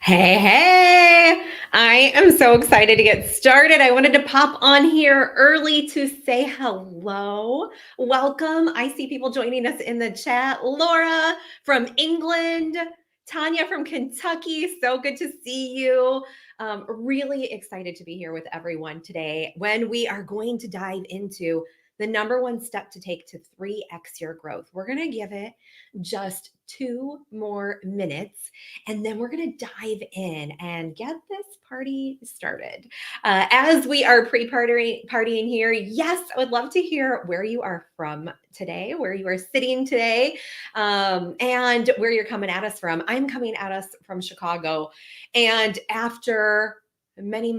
Hey, hey! I am so excited to get started. I wanted to pop on here early to say hello. Welcome. I see people joining us in the chat. Laura from England, Tanya from Kentucky. So good to see you. Really excited to be here with everyone today when we are going to dive into the number one step to take to 3x your growth. We're going to give it just 2 more minutes and then we're going to dive in and get this party started. As we are partying here, yes, I would love to hear where you are from today, where you are sitting today, and where you're coming at us from. I'm coming at us from Chicago. And after many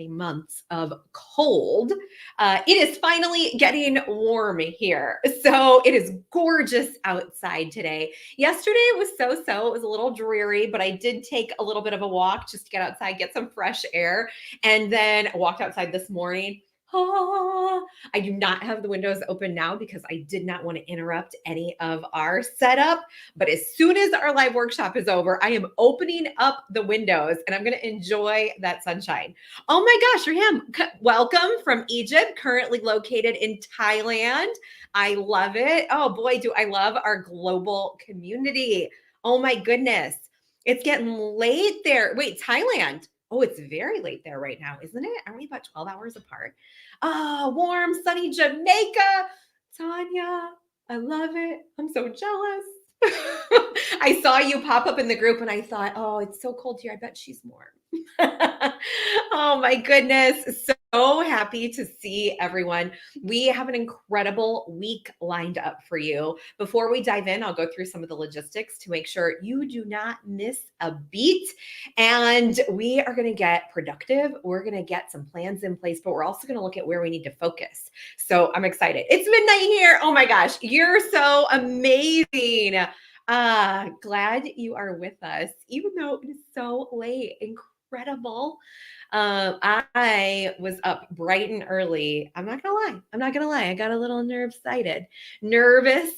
months of cold, it is finally getting warm here. So it is gorgeous outside today. Yesterday was so. It was a little dreary, but I did take a little bit of a walk just to get outside, get some fresh air, and then walked outside this morning. I do not have the windows open now because I did not want to interrupt any of our setup. But as soon as our live workshop is over, I am opening up the windows and I'm going to enjoy that sunshine. Oh my gosh, Raham, welcome from Egypt, currently located in Thailand. I love it. Oh boy, do I love our global community. Oh my goodness. It's getting late there. Wait, Thailand. Oh, it's very late there right now, isn't it? Aren't we about 12 hours apart? Ah, warm, sunny Jamaica. Tanya, I love it. I'm so jealous. I saw you pop up in the group and I thought, oh, it's so cold here. I bet she's warm. Oh my goodness. So happy to see everyone. We have an incredible week lined up for you. Before we dive in, I'll go through some of the logistics to make sure you do not miss a beat. And we are going to get productive. We're going to get some plans in place, but we're also going to look at where we need to focus. So I'm excited. It's midnight here. Oh my gosh, you're so amazing. Glad you are with us, even though it is so late. Incredible. I was up bright and early. I'm not gonna lie. I got a little nervous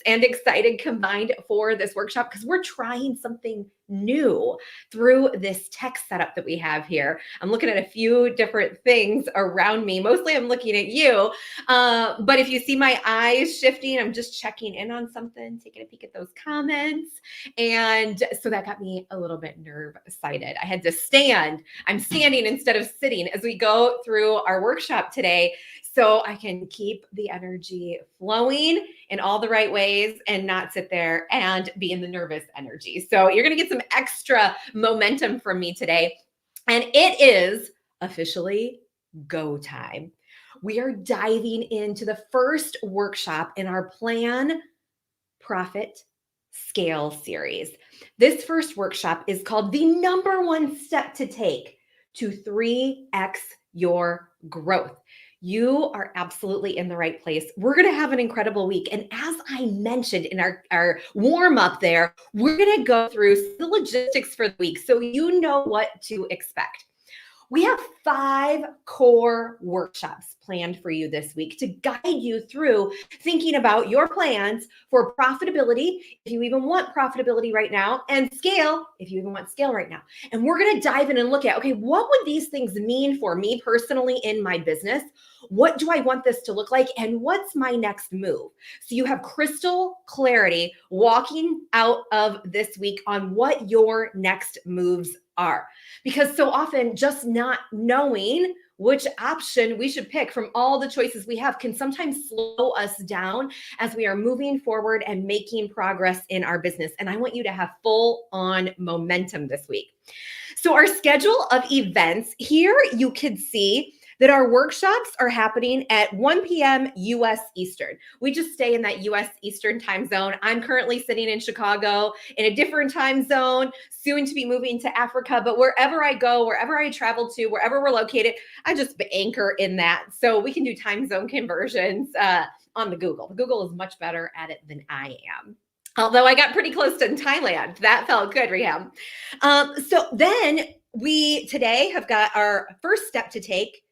and excited combined for this workshop because we're trying something new through this tech setup that we have here. I'm looking at a few different things around me. Mostly I'm looking at you. But if you see my eyes shifting, I'm just checking in on something, taking a peek at those comments. And so that got me a little bit excited. I had to stand. I'm standing instead of sitting as we go through our workshop today so I can keep the energy flowing in all the right ways and not sit there and be in the nervous energy. So you're going to get some extra momentum from me today. And it is officially go time. We are diving into the first workshop in our Plan, Profit, Scale series. This first workshop is called the number one step to take to 3x your growth. You are absolutely in the right place. We're going to have an incredible week. And as I mentioned in our warm up there, we're going to go through the logistics for the week so you know what to expect. We have 5 core workshops planned for you this week to guide you through thinking about your plans for profitability, if you even want profitability right now, and scale, if you even want scale right now. And we're going to dive in and look at, okay, what would these things mean for me personally in my business? What do I want this to look like? And what's my next move? So you have crystal clarity walking out of this week on what your next moves are. Because so often just not knowing which option we should pick from all the choices we have can sometimes slow us down as we are moving forward and making progress in our business. And I want you to have full on momentum this week. So our schedule of events here, you could see that our workshops are happening at 1 p.m. US Eastern. We just stay in that US Eastern time zone. I'm currently sitting in Chicago in a different time zone, soon to be moving to Africa. But wherever I go, wherever I travel to, wherever we're located, I just anchor in that. So we can do time zone conversions on the Google. The Google is much better at it than I am. Although I got pretty close to in Thailand. That felt good, Riham. So then we today have got our first step to take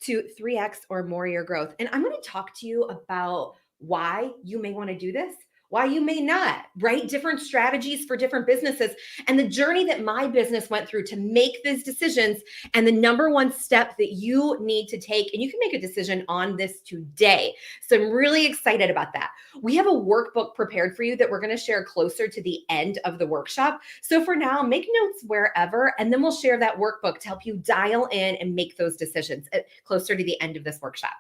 to 3x or more your growth. And I'm going to talk to you about why you may want to do this, why you may not, right? Different strategies for different businesses and the journey that my business went through to make these decisions and the number one step that you need to take. And you can make a decision on this today. So I'm really excited about that. We have a workbook prepared for you that we're going to share closer to the end of the workshop. So for now, make notes wherever, and then we'll share that workbook to help you dial in and make those decisions closer to the end of this workshop.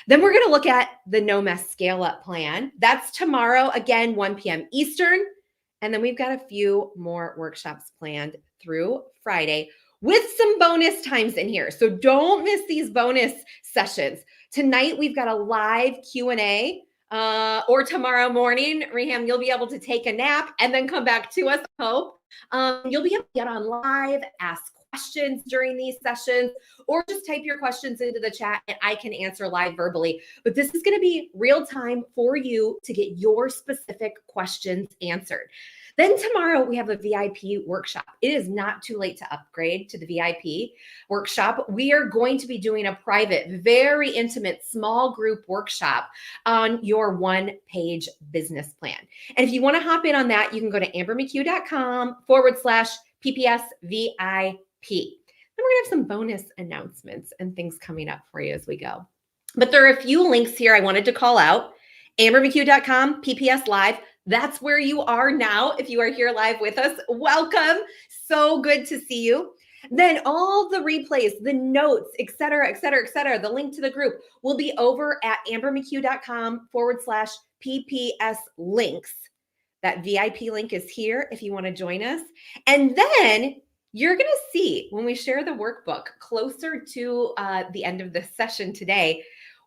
Then we're going to look at the No Mess Scale Up plan. That's tomorrow, again, 1 p.m. Eastern. And then we've got a few more workshops planned through Friday with some bonus times in here. So don't miss these bonus sessions. Tonight, we've got a live Q&A. Or tomorrow morning, Reham, you'll be able to take a nap and then come back to us, I hope. You'll be able to get on live, ask questions during these sessions, or just type your questions into the chat and I can answer live verbally. But this is going to be real time for you to get your specific questions answered. Then tomorrow we have a VIP workshop. It is not too late to upgrade to the VIP workshop. We are going to be doing a private, very intimate, small group workshop on your one-page business plan. And if you want to hop in on that, you can go to ambermchugh.com/PPS VIP. Then we're going to have some bonus announcements and things coming up for you as we go. But there are a few links here I wanted to call out. ambermchugh.com, PPS Live. That's where you are now. If you are here live with us, welcome. So good to see you. Then all the replays, the notes, et cetera, the link to the group will be over at ambermchugh.com/PPS links. That VIP link is here if you want to join us. And then you're going to see when we share the workbook closer to the end of this session today,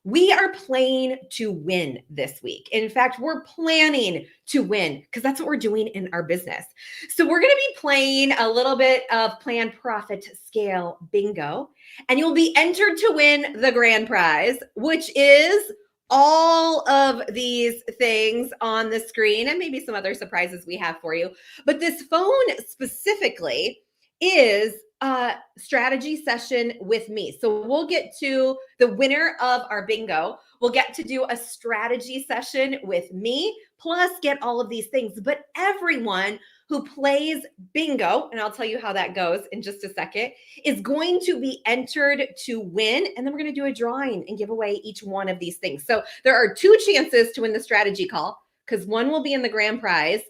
we are playing to win this week. In fact, we're planning to win because that's what we're doing in our business. So we're going to be playing a little bit of Plan, Profit, Scale Bingo, and you'll be entered to win the grand prize, which is all of these things on the screen and maybe some other surprises we have for you. But this phone specifically is a strategy session with me. So we'll get to the winner of our bingo. We'll get to do a strategy session with me, plus get all of these things. But everyone who plays bingo, and I'll tell you how that goes in just a second, is going to be entered to win. And then we're going to do a drawing and give away each one of these things. So there are 2 chances to win the strategy call because one will be in the grand prize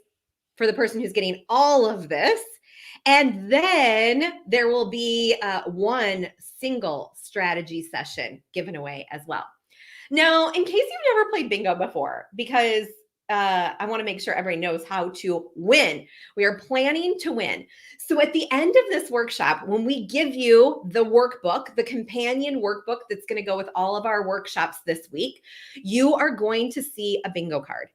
for the person who's getting all of this. And then there will be one single strategy session given away as well. Now, in case you've never played bingo before, because I want to make sure everybody knows how to win. We are planning to win. So at the end of this workshop, when we give you the workbook, the companion workbook that's going to go with all of our workshops this week, you are going to see a bingo card.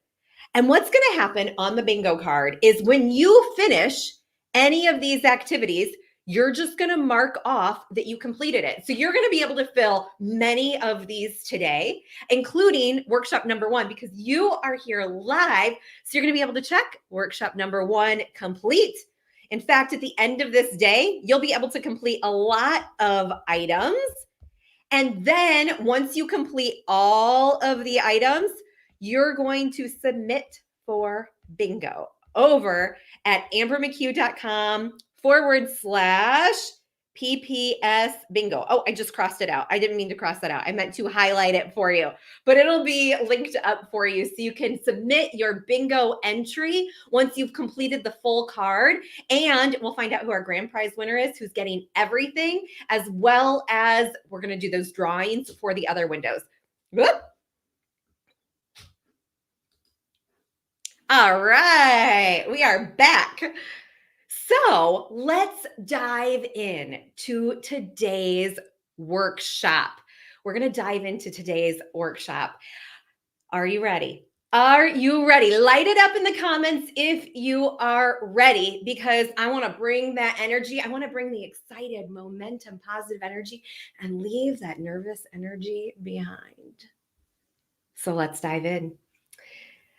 And what's going to happen on the bingo card is when you finish any of these activities, you're just going to mark off that you completed it. So you're going to be able to fill many of these today, including workshop number 1, because you are here live. So you're going to be able to check workshop number 1 complete. In fact, at the end of this day, you'll be able to complete a lot of items. And then once you complete all of the items, you're going to submit for bingo over at ambermchugh.com/PPS bingo. Oh, I just crossed it out. I didn't mean to cross that out. I meant to highlight it for you, but it'll be linked up for you so you can submit your bingo entry once you've completed the full card. And we'll find out who our grand prize winner is, who's getting everything, as well as we're going to do those drawings for the other windows. Whoop. All right, we are back. So let's dive in to today's workshop. We're going to dive into today's workshop. Are you ready? Are you ready? Light it up in the comments if you are ready, because I want to bring that energy. I want to bring the excited, momentum, positive energy and leave that nervous energy behind. So let's dive in.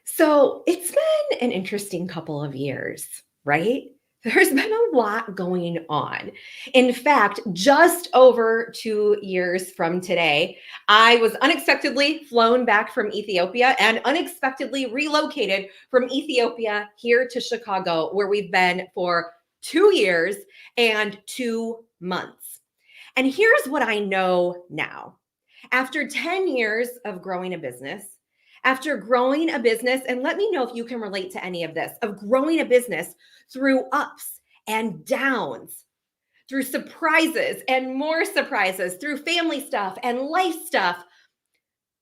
So it's been an interesting couple of years, right? There's been a lot going on. In fact, just over 2 years from today, I was unexpectedly flown back from Ethiopia and unexpectedly relocated from Ethiopia here to Chicago, where we've been for 2 years and 2 months. And here's what I know now. After 10 years of growing a business, after growing a business, and let me know if you can relate to any of this, of growing a business through ups and downs, through surprises and more surprises, through family stuff and life stuff,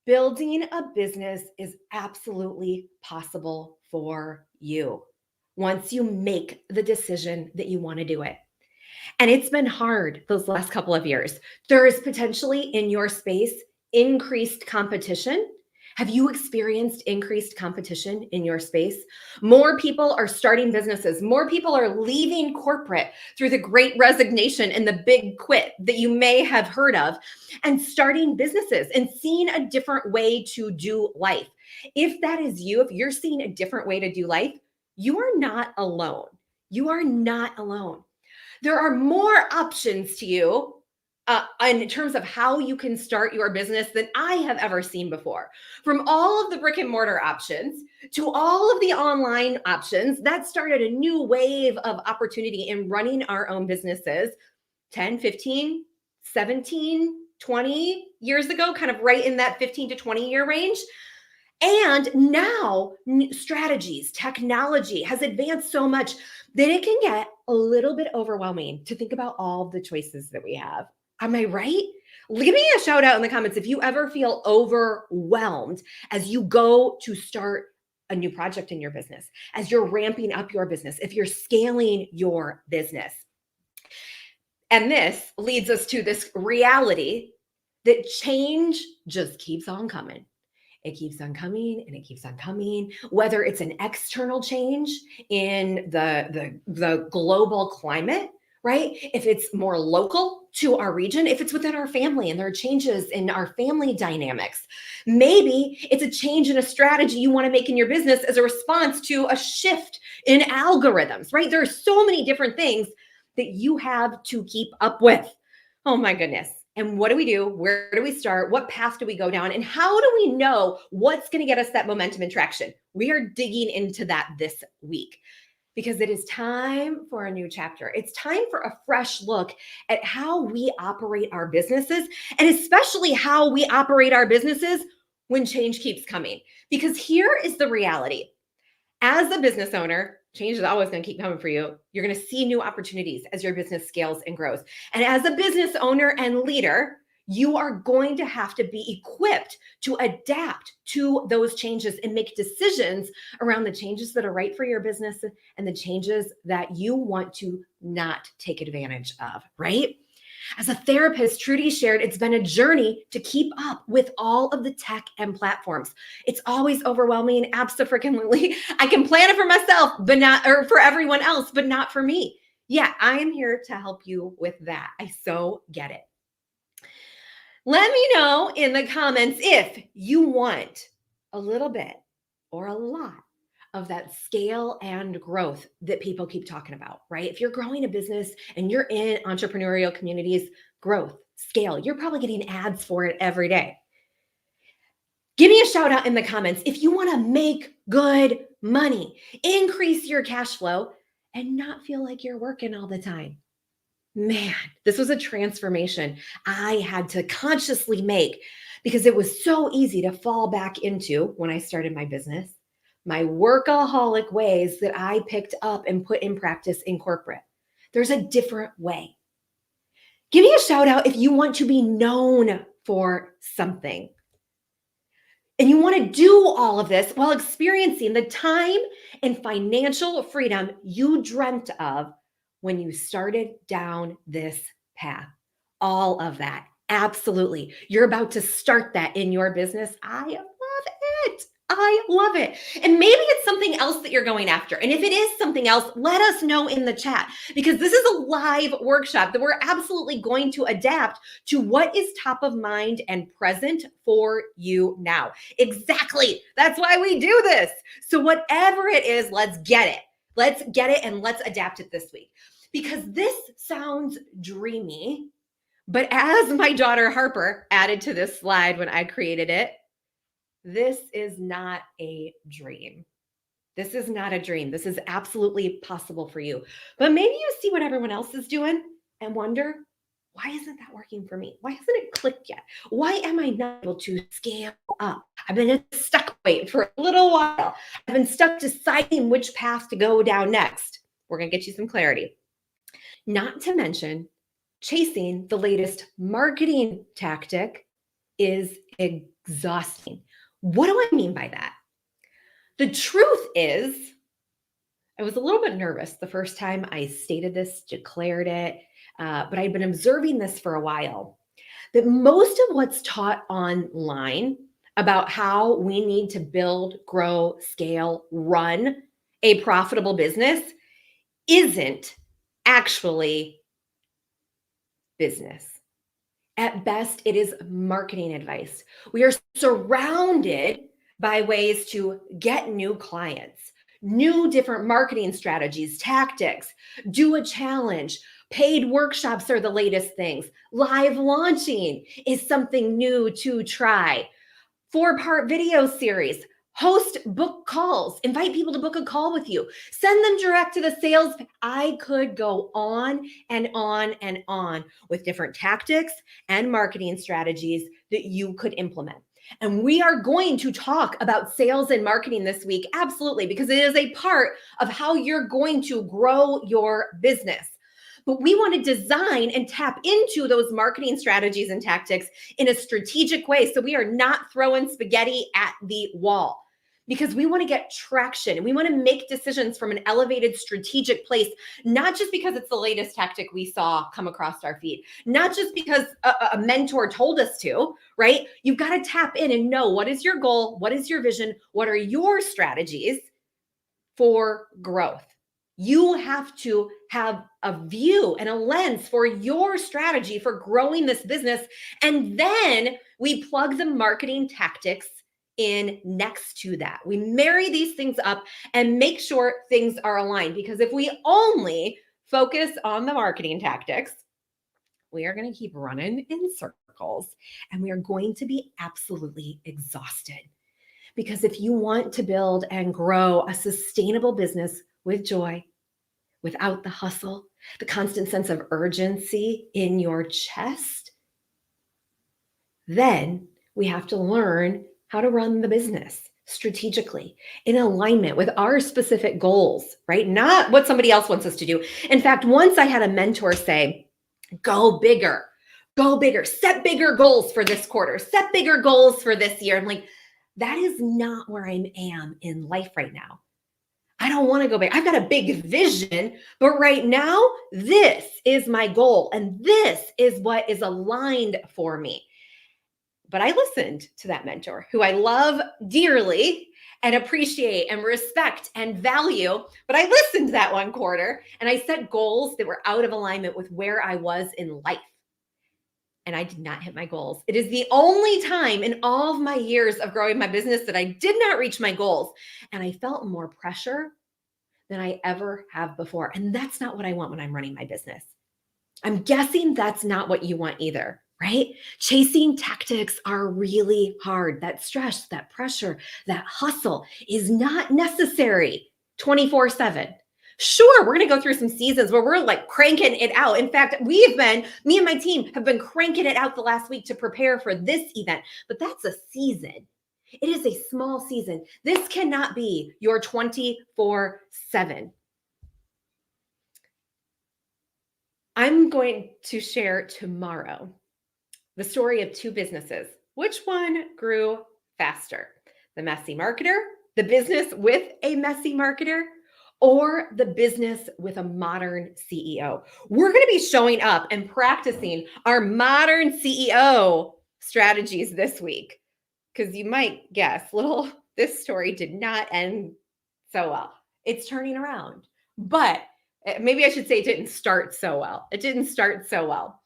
building a business is absolutely possible for you once you make the decision that you want to do it. And it's been hard those last couple of years. There is potentially in your space increased competition. Have you experienced increased competition in your space? More people are starting businesses. More people are leaving corporate through the great resignation and the big quit that you may have heard of, and starting businesses and seeing a different way to do life. If that is you, if you're seeing a different way to do life, you are not alone. You are not alone. There are more options to you in terms of how you can start your business than I have ever seen before. From all of the brick and mortar options to all of the online options, that started a new wave of opportunity in running our own businesses 10, 15, 17, 20 years ago, kind of right in that 15 to 20 year range. And now strategies, technology has advanced so much that it can get a little bit overwhelming to think about all the choices that we have. Am I right? Give me a shout out in the comments if you ever feel overwhelmed as you go to start a new project in your business, as you're ramping up your business, if you're scaling your business. And this leads us to this reality that change just keeps on coming. It keeps on coming and it keeps on coming, whether it's an external change in the global climate, right? If it's more local to our region, if it's within our family and there are changes in our family dynamics, maybe it's a change in a strategy you want to make in your business as a response to a shift in algorithms, right? There are so many different things that you have to keep up with. Oh my goodness. And what do we do? Where do we start? What path do we go down? And how do we know what's going to get us that momentum and traction? We are digging into that this week because it is time for a new chapter. It's time for a fresh look at how we operate our businesses, and especially how we operate our businesses when change keeps coming. Because here is the reality. As a business owner, change is always going to keep coming for you. You're going to see new opportunities as your business scales and grows. And as a business owner and leader, you are going to have to be equipped to adapt to those changes and make decisions around the changes that are right for your business and the changes that you want to not take advantage of, right? As a therapist, Trudy shared it's been a journey to keep up with all of the tech and platforms. It's always overwhelming, abso-freaking-lutely. I can plan it for myself, but not, or for everyone else, but not for me. Yeah, I am here to help you with that. I so get it. Let me know in the comments if you want a little bit or a lot of that scale and growth that people keep talking about, right? If you're growing a business and you're in entrepreneurial communities, growth, scale, you're probably getting ads for it every day. Give me a shout out in the comments if you want to make good money, increase your cash flow, and not feel like you're working all the time. Man, this was a transformation I had to consciously make because it was so easy to fall back into when I started my business, my workaholic ways that I picked up and put in practice in corporate. There's a different way. Give me a shout out if you want to be known for something and you want to do all of this while experiencing the time and financial freedom you dreamt of when you started down this path. All of that. Absolutely. You're about to start that in your business. I love it. I love it. And maybe it's something else that you're going after. And if it is something else, let us know in the chat because this is a live workshop that we're absolutely going to adapt to what is top of mind and present for you now. Exactly. That's why we do this. So whatever it is, let's get it. Let's get it and let's adapt it this week. Because this sounds dreamy, but as my daughter Harper added to this slide when I created it, this is not a dream. This is not a dream. This is absolutely possible for you. But maybe you see what everyone else is doing and wonder, why isn't that working for me? Why hasn't it clicked yet? Why am I not able to scale up? I've been stuck wait for a little while. I've been stuck deciding which path to go down next. We're going to get you some clarity. Not to mention, chasing the latest marketing tactic is exhausting. What do I mean by that? The truth is, I was a little bit nervous the first time I stated this, declared it, but I'd been observing this for a while. That most of what's taught online about how we need to build, grow, scale, run a profitable business isn't actually business. At best, it is marketing advice. We are surrounded by ways to get new clients, new different marketing strategies, tactics, do a challenge. Paid workshops are the latest things. Live launching is something new to try. 4-part video series. Host book calls, invite people to book a call with you, send them direct to the sales. I could go on and on and on with different tactics and marketing strategies that you could implement. And we are going to talk about sales and marketing this week, absolutely, because it is a part of how you're going to grow your business. But we want to design and tap into those marketing strategies and tactics in a strategic way so we are not throwing spaghetti at the wall. Because we want to get traction and we want to make decisions from an elevated strategic place, not just because it's the latest tactic we saw come across our feed, not just because a mentor told us to, right? You've got to tap in and know, what is your goal? What is your vision? What are your strategies for growth? You have to have a view and a lens for your strategy for growing this business. And then we plug the marketing tactics in next to that. We marry these things up and make sure things are aligned, because if we only focus on the marketing tactics, we are going to keep running in circles and we are going to be absolutely exhausted. Because if you want to build and grow a sustainable business with joy, without the hustle, the constant sense of urgency in your chest, then we have to learn how to run the business strategically in alignment with our specific goals, right? Not what somebody else wants us to do. In fact, once I had a mentor say, go bigger, set bigger goals for this quarter, set bigger goals for this year. I'm like, that is not where I am in life right now. I don't want to go back. I've got a big vision, but right now, this is my goal and this is what is aligned for me. But I listened to that mentor who I love dearly and appreciate and respect and value. But I listened that one quarter and I set goals that were out of alignment with where I was in life. And I did not hit my goals. It is the only time in all of my years of growing my business that I did not reach my goals. And I felt more pressure than I ever have before. And that's not what I want when I'm running my business. I'm guessing that's not what you want either, right? Chasing tactics are really hard. That stress, that pressure, that hustle is not necessary 24/7. Sure, we're going to go through some seasons where we're like cranking it out. In fact, me and my team have been cranking it out the last week to prepare for this event, but that's a season. It is a small season. This cannot be your 24/7. I'm going to share tomorrow the story of two businesses. Which one grew faster? The messy marketer, the business with a messy marketer, or the business with a modern CEO? We're going to be showing up and practicing our modern CEO strategies this week. Because you might guess, this story did not end so well. It's turning around. But maybe I should say it didn't start so well. It didn't start so well.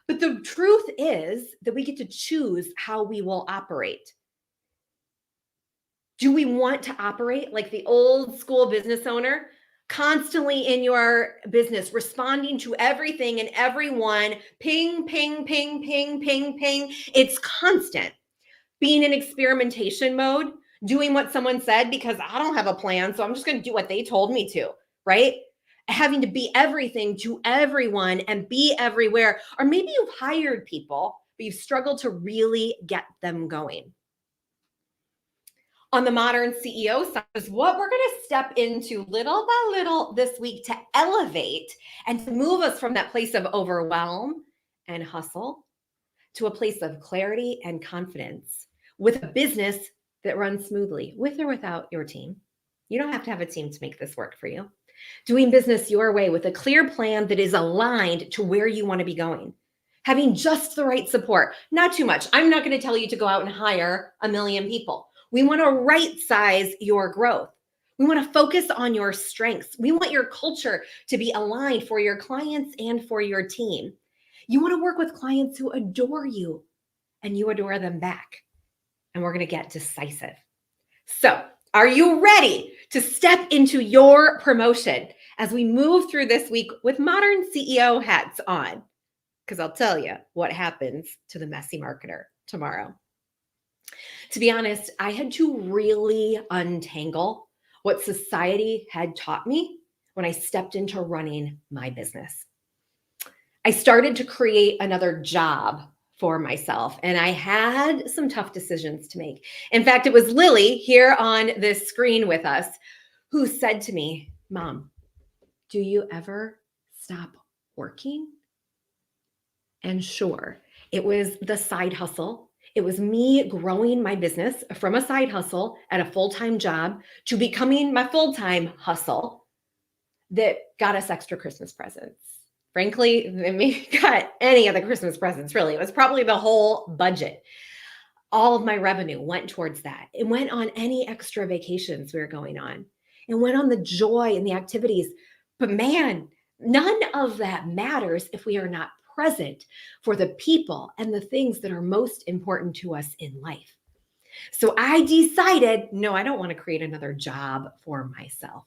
But the truth is that we get to choose how we will operate. Do we want to operate like the old school business owner constantly in your business, responding to everything and everyone, ping, ping, ping, ping, ping, ping. It's constant. Being in experimentation mode, doing what someone said because I don't have a plan, so I'm just going to do what they told me to, right? Having to be everything to everyone and be everywhere. Or maybe you've hired people, but you've struggled to really get them going. On the modern CEO side is what we're going to step into little by little this week to elevate and to move us from that place of overwhelm and hustle to a place of clarity and confidence with a business that runs smoothly with or without your team. You don't have to have a team to make this work for you. Doing business your way with a clear plan that is aligned to where you want to be going. Having just the right support, not too much. I'm not going to tell you to go out and hire a million people. We want to right size your growth. We want to focus on your strengths. We want your culture to be aligned for your clients and for your team. You want to work with clients who adore you and you adore them back. And we're going to get decisive. So, are you ready to step into your promotion as we move through this week with modern CEO hats on? Because I'll tell you what happens to the messy marketer tomorrow. To be honest, I had to really untangle what society had taught me when I stepped into running my business. I started to create another job for myself, and I had some tough decisions to make. In fact, it was Lily here on this screen with us who said to me, "Mom, do you ever stop working?" And sure, it was the side hustle. It was me growing my business from a side hustle at a full-time job to becoming my full-time hustle that got us extra Christmas presents. Frankly, it may got any of the Christmas presents, really. It was probably the whole budget. All of my revenue went towards that. It went on any extra vacations we were going on. It went on the joy and the activities. But man, none of that matters if we are not present for the people and the things that are most important to us in life. So I decided, no, I don't want to create another job for myself.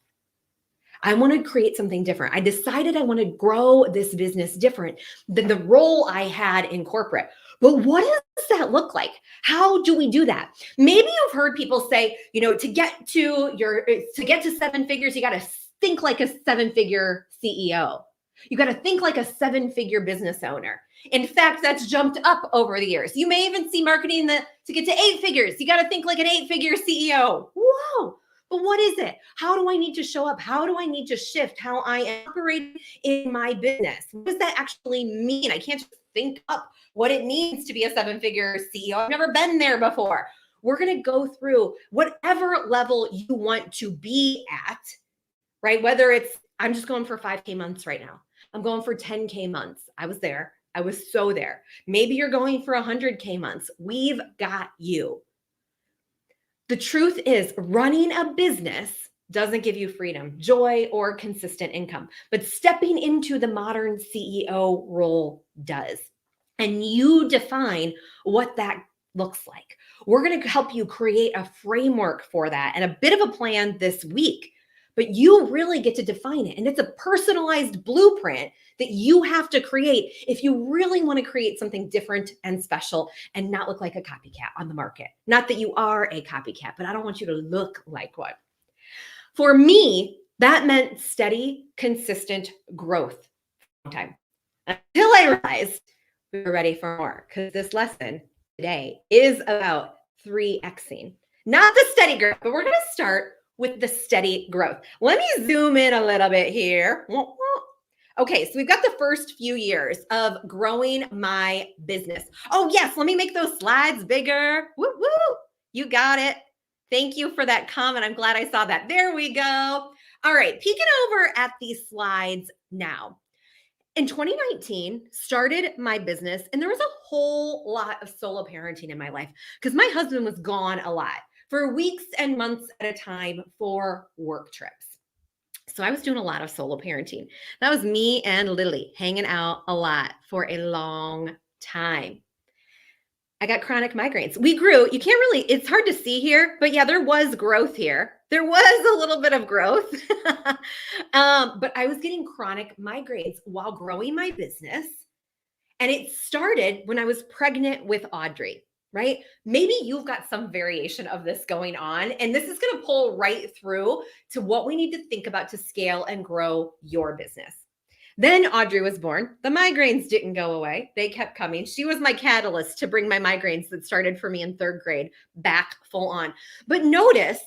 I want to create something different. I decided I want to grow this business different than the role I had in corporate. But what does that look like? How do we do that? Maybe you've heard people say, to get to seven figures, you got to think like a seven-figure CEO. You got to think like a seven-figure business owner. In fact, that's jumped up over the years. You may even see marketing to get to eight figures. You got to think like an eight-figure CEO. Whoa. But what is it? How do I need to show up? How do I need to shift how I operate in my business? What does that actually mean? I can't just think up what it means to be a seven-figure CEO. I've never been there before. We're going to go through whatever level you want to be at, right? Whether it's, I'm just going for 5K months right now. I'm going for 10K months. I was there. I was so there. Maybe you're going for 100K months. We've got you. The truth is, running a business doesn't give you freedom, joy, or consistent income, but stepping into the modern CEO role does. And you define what that looks like. We're going to help you create a framework for that and a bit of a plan this week, but you really get to define it. And it's a personalized blueprint that you have to create if you really want to create something different and special and not look like a copycat on the market. Not that you are a copycat, but I don't want you to look like one. For me, that meant steady, consistent growth for a long time until I realized we were ready for more, because this lesson today is about 3Xing, not the steady growth, but we're going to start with the steady growth. Let me zoom in a little bit here. Okay, so we've got the first few years of growing my business. Oh, yes, let me make those slides bigger. Woo, woo. You got it. Thank you for that comment. I'm glad I saw that. There we go. All right, peeking over at these slides now. In 2019, started my business, and there was a whole lot of solo parenting in my life because my husband was gone a lot for weeks and months at a time for work trips. So I was doing a lot of solo parenting. That was me and Lily hanging out a lot for a long time. I got chronic migraines. We grew. You can't really, it's hard to see here, but yeah, there was growth here. There was a little bit of growth. But I was getting chronic migraines while growing my business. And it started when I was pregnant with Audrey, right? Maybe you've got some variation of this going on. And this is going to pull right through to what we need to think about to scale and grow your business. Then Audrey was born. The migraines didn't go away. They kept coming. She was my catalyst to bring my migraines that started for me in third grade back full on. But notice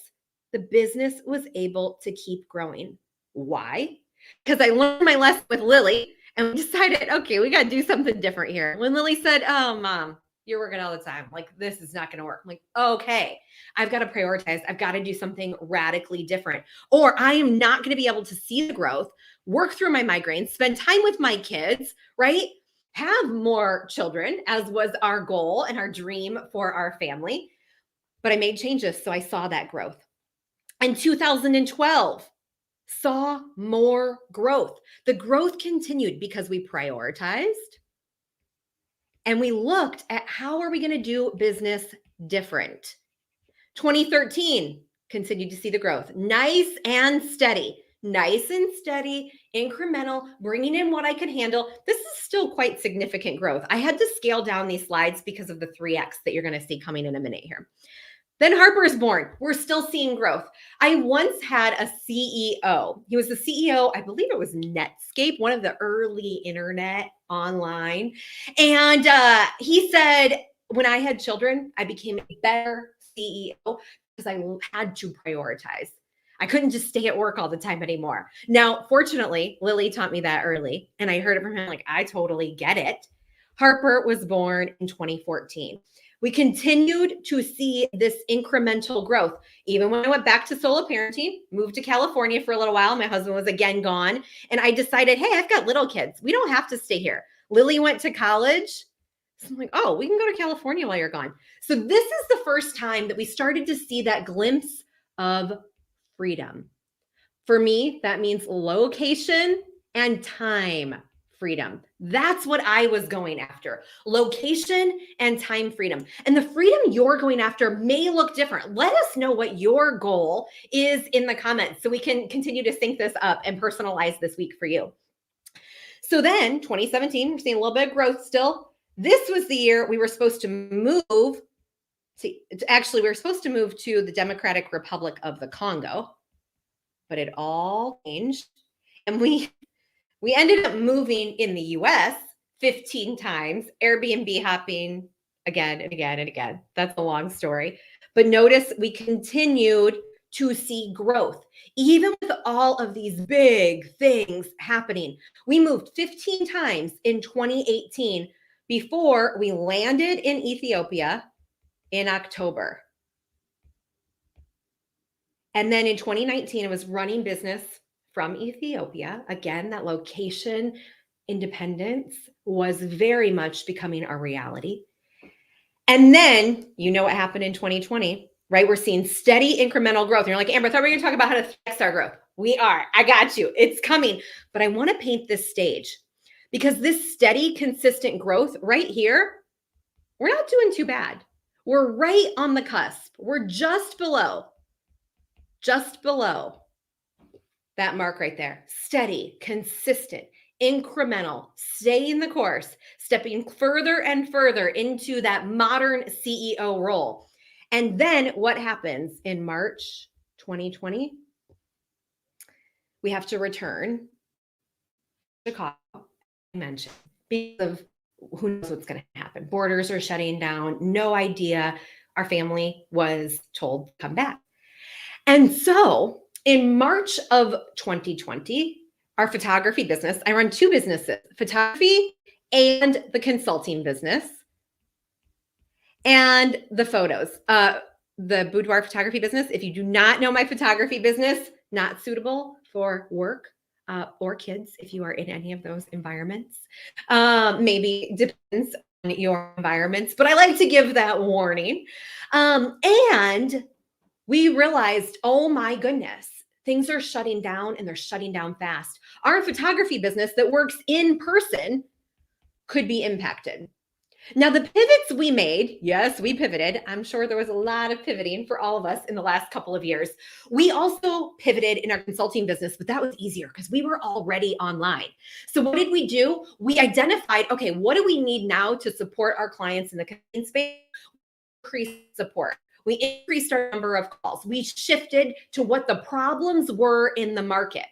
the business was able to keep growing. Why? Because I learned my lesson with Lily and we decided, okay, we got to do something different here. When Lily said, oh, Mom, you're working all the time. Like, this is not going to work. I'm like, okay, I've got to prioritize. I've got to do something radically different, or I am not going to be able to see the growth, work through my migraines, spend time with my kids, right? Have more children, as was our goal and our dream for our family. But I made changes, so I saw that growth. In 2012, saw more growth. The growth continued because we prioritized and we looked at how are we going to do business different. 2013, continued to see the growth. Nice and steady, incremental, bringing in what I could handle. This is still quite significant growth. I had to scale down these slides because of the 3X that you're going to see coming in a minute here. Then Harper's born. We're still seeing growth. I once had a CEO. He was the CEO, I believe it was Netscape, one of the early internet online. And he said, when I had children, I became a better CEO because I had to prioritize. I couldn't just stay at work all the time anymore. Now, fortunately, Lily taught me that early, and I heard it from him like, I totally get it. Harper was born in 2014. We continued to see this incremental growth. Even when I went back to solo parenting, moved to California for a little while, my husband was again gone, and I decided, hey, I've got little kids. We don't have to stay here. Lily went to college. So I'm like, oh, we can go to California while you're gone. So this is the first time that we started to see that glimpse of freedom. For me, that means location and time freedom. That's what I was going after. Location and time freedom. And the freedom you're going after may look different. Let us know what your goal is in the comments so we can continue to sync this up and personalize this week for you. So then 2017, we're seeing a little bit of growth still. This was the year we were supposed to move to, actually, we were supposed to move to the Democratic Republic of the Congo, but it all changed. And we ended up moving in the US 15 times, Airbnb hopping again and again and again. That's a long story. But notice we continued to see growth. Even with all of these big things happening, we moved 15 times in 2018 before we landed in Ethiopia in October. And then in 2019, I was running business from Ethiopia. Again, that location independence was very much becoming our reality. And then, you know what happened in 2020, right? We're seeing steady incremental growth. And you're like, Amber, I thought we were going to talk about how to 3X our growth. We are. I got you. It's coming. But I want to paint this stage because this steady, consistent growth right here, we're not doing too bad. We're right on the cusp. We're just below that mark right there. Steady, consistent, incremental, staying the course, stepping further and further into that modern CEO role. And then what happens in March 2020? We have to return to Chicago, I mentioned, because of who knows what's going to happen. Borders are shutting down, no idea. Our family was told to come back. And so in March of 2020, our photography business, I run two businesses, photography and the consulting business, and the photos. The boudoir photography business, if you do not know my photography business, not suitable for work or kids if you are in any of those environments. Maybe depends on your environments, but I like to give that warning. And we realized, oh my goodness, things are shutting down and they're shutting down fast. Our photography business that works in person could be impacted. Now, the pivots we made, yes, we pivoted. I'm sure there was a lot of pivoting for all of us in the last couple of years. We also pivoted in our consulting business, but that was easier because we were already online. So, what did we do? We identified, okay, what do we need now to support our clients in the consulting space? Increased support. We increased our number of calls. We shifted to what the problems were in the market.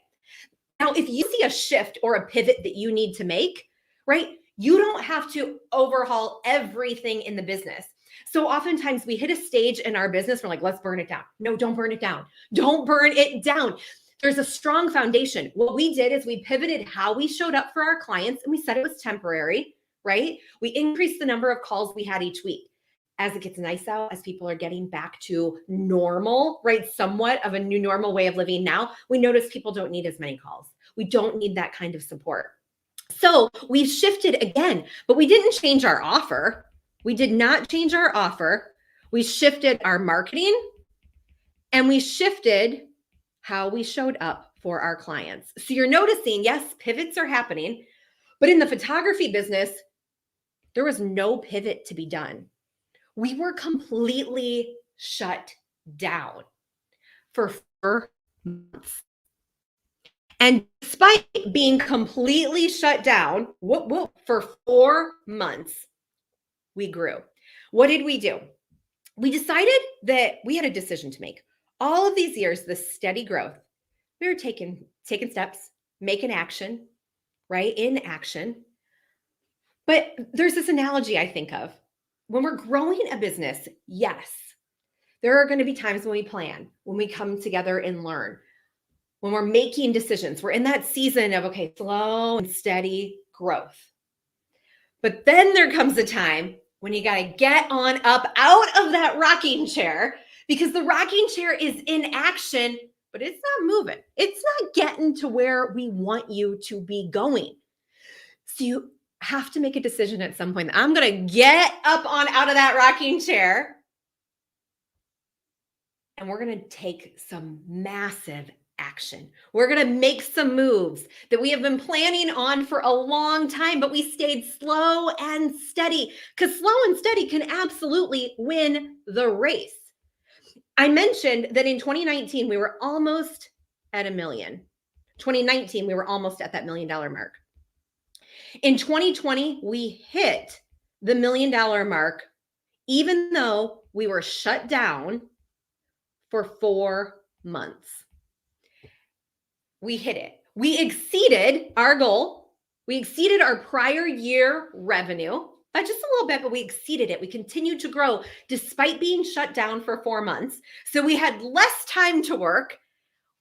Now, if you see a shift or a pivot that you need to make, right, you don't have to overhaul everything in the business. So oftentimes we hit a stage in our business, we're like, let's burn it down. No, don't burn it down. Don't burn it down. There's a strong foundation. What we did is we pivoted how we showed up for our clients and we said it was temporary, right? We increased the number of calls we had each week. As it gets nice out, as people are getting back to normal, right? Somewhat of a new normal way of living now, we notice people don't need as many calls. We don't need that kind of support. So we've shifted again, but we didn't change our offer. We did not change our offer. We shifted our marketing and we shifted how we showed up for our clients. So you're noticing, yes, pivots are happening, but in the photography business, there was no pivot to be done. We were completely shut down for 4 months. And despite being completely shut down for 4 months, we grew. What did we do? We decided that we had a decision to make. All of these years, the steady growth, we were taking steps, making action, right? In action. But there's this analogy I think of. When we're growing a business, yes, there are going to be times when we plan, when we come together and learn, when we're making decisions. We're in that season of, okay, slow and steady growth. But then there comes a time when you got to get on up out of that rocking chair, because the rocking chair is in action, but it's not moving. It's not getting to where we want you to be going. So you have to make a decision at some point. I'm going to get up on out of that rocking chair and we're going to take some massive action. We're going to make some moves that we have been planning on for a long time, but we stayed slow and steady, because slow and steady can absolutely win the race. I mentioned that in 2019, we were almost at $1 million. 2019, we were almost at that $1 million mark. In 2020, we hit the $1 million mark, even though we were shut down for 4 months. We hit it. We exceeded our goal. We exceeded our prior year revenue by just a little bit, but we exceeded it. We continued to grow despite being shut down for 4 months. So we had less time to work.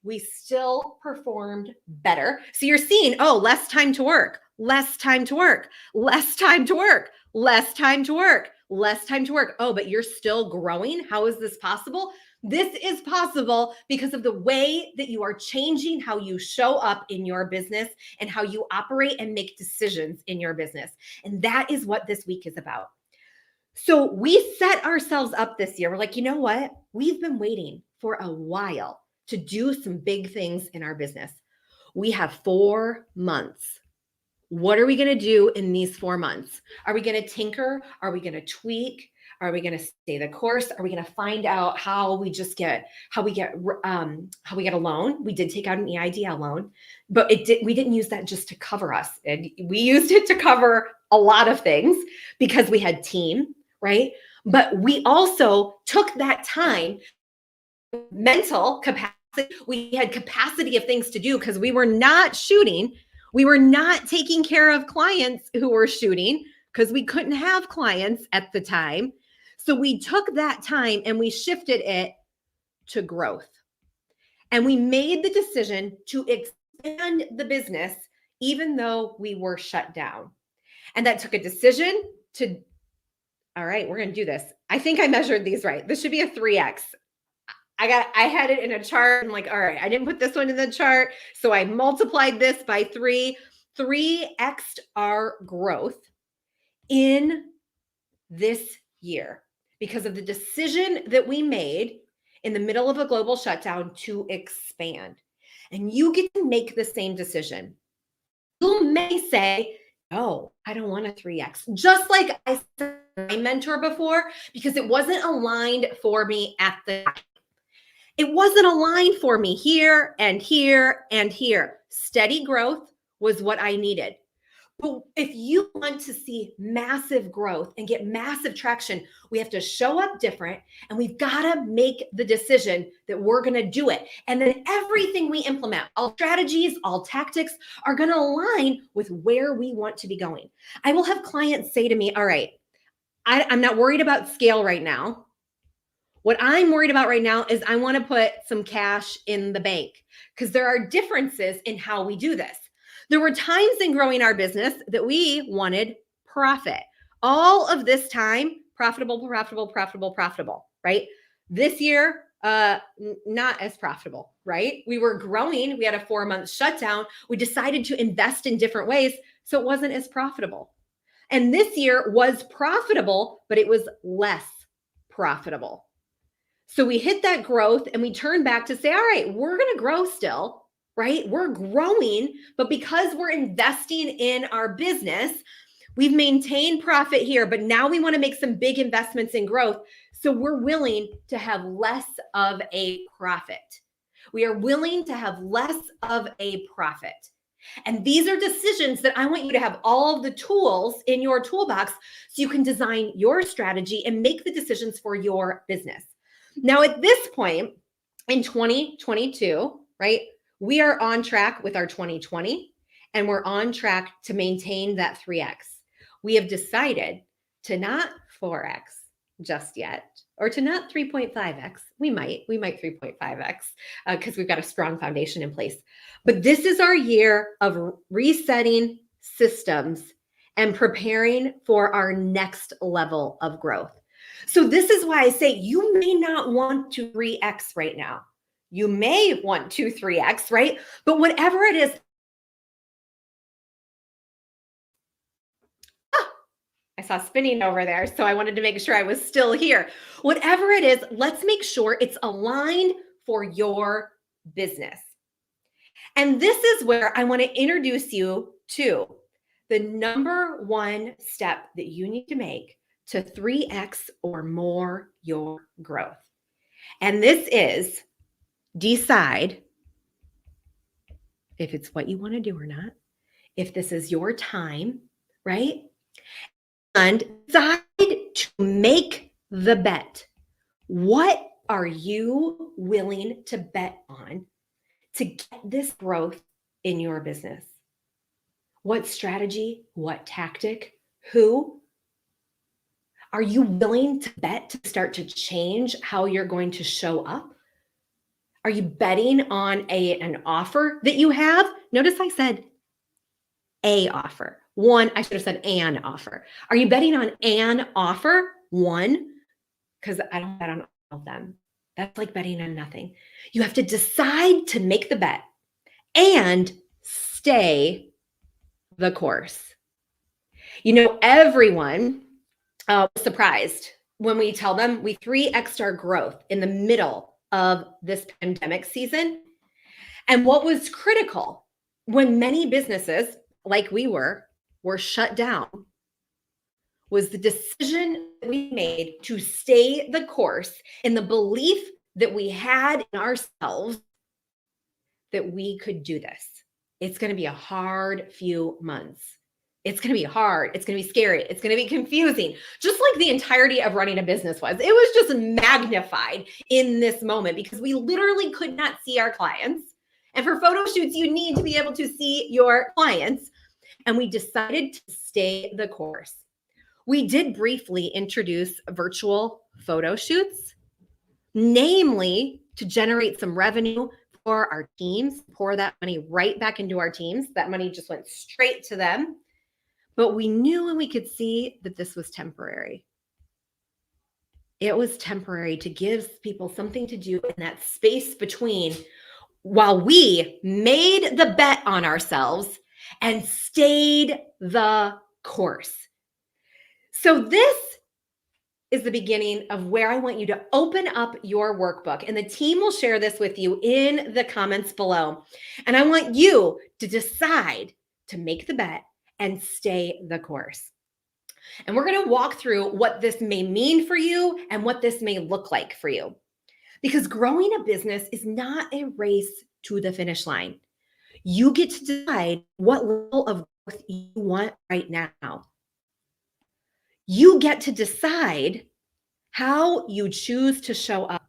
We still performed better. So you're seeing, oh, less time to work, less time to work, less time to work, less time to work, less time to work. Oh, but you're still growing. How is this possible? This is possible because of the way that you are changing how you show up in your business and how you operate and make decisions in your business. And that is what this week is about. So we set ourselves up this year. We're like, you know what? We've been waiting for a while to do some big things in our business. We have 4 months. What are we going to do in these 4 months? Are we going to tinker? Are we going to tweak? Are we going to stay the course? Are we going to find out how we get a loan? We did take out an EIDL loan, but we didn't use that just to cover us. And we used it to cover a lot of things because we had team, right? But we also took that time, mental capacity. We had capacity of things to do because we were not shooting. We were not taking care of clients who were shooting because we couldn't have clients at the time. So we took that time and we shifted it to growth. And we made the decision to expand the business even though we were shut down. And that took a decision to, all right, we're going to do this. I think I measured these right. This should be a 3X. I had it in a chart. I'm like, all right, I didn't put this one in the chart. So I multiplied this by 3X'd our growth in this year because of the decision that we made in the middle of a global shutdown to expand. And you get to make the same decision. You may say, Oh, I don't want a 3x. Just like I said to my mentor before, because it wasn't aligned for me at the time. It wasn't aligned for me here and here and here. Steady growth was what I needed. But if you want to see massive growth and get massive traction, we have to show up different and we've got to make the decision that we're going to do it. And then everything we implement, all strategies, all tactics are going to align with where we want to be going. I will have clients say to me, all right, I'm not worried about scale right now. What I'm worried about right now is I want to put some cash in the bank because there are differences in how we do this. There were times in growing our business that we wanted profit. All of this time, profitable, profitable, profitable, profitable, right? This year, not as profitable, right? We were growing. We had a 4-month shutdown. We decided to invest in different ways, so it wasn't as profitable. And this year was profitable, but it was less profitable. So we hit that growth and we turn back to say, all right, we're going to grow still, right? We're growing, but because we're investing in our business, we've maintained profit here, but now we want to make some big investments in growth. So we're willing to have less of a profit. We are willing to have less of a profit. And these are decisions that I want you to have all of the tools in your toolbox so you can design your strategy and make the decisions for your business. Now, at this point in 2022, right, we are on track with our 2020 and we're on track to maintain that 3x. We have decided to not 4x just yet, or to not 3.5x. We might 3.5x because we've got a strong foundation in place. But this is our year of resetting systems and preparing for our next level of growth. So this is why I say you may not want to 3x right now. You may want to 3x, right? But whatever it is, I saw spinning over there, so I wanted to make sure I was still here. Whatever it is, let's make sure it's aligned for your business. And this is where I want to introduce you to the number one step that you need to make to 3x or more your growth. And this is decide if it's what you want to do or not, if this is your time, right? And decide to make the bet. What are you willing to bet on to get this growth in your business? What strategy, what tactic, who? Are you willing to bet to start to change how you're going to show up? Are you betting on an offer that you have? Notice I said a offer. One, I should have said an offer. Are you betting on an offer? One, because I don't bet on all of them. That's like betting on nothing. You have to decide to make the bet and stay the course. You know, everyone was surprised when we tell them we 3x'd our growth in the middle of this pandemic season. And what was critical when many businesses, like we were shut down, was the decision we made to stay the course in the belief that we had in ourselves that we could do this. It's going to be a hard few months. It's going to be hard. It's going to be scary. It's going to be confusing, just like the entirety of running a business was. It was just magnified in this moment because we literally could not see our clients. And for photo shoots, you need to be able to see your clients. And we decided to stay the course. We did briefly introduce virtual photo shoots, namely to generate some revenue for our teams, pour that money right back into our teams. That money just went straight to them. But we knew and we could see that this was temporary. It was temporary to give people something to do in that space between while we made the bet on ourselves and stayed the course. So this is the beginning of where I want you to open up your workbook, and the team will share this with you in the comments below. And I want you to decide to make the bet and stay the course. And we're going to walk through what this may mean for you and what this may look like for you. Because growing a business is not a race to the finish line. You get to decide what level of growth you want right now. You get to decide how you choose to show up.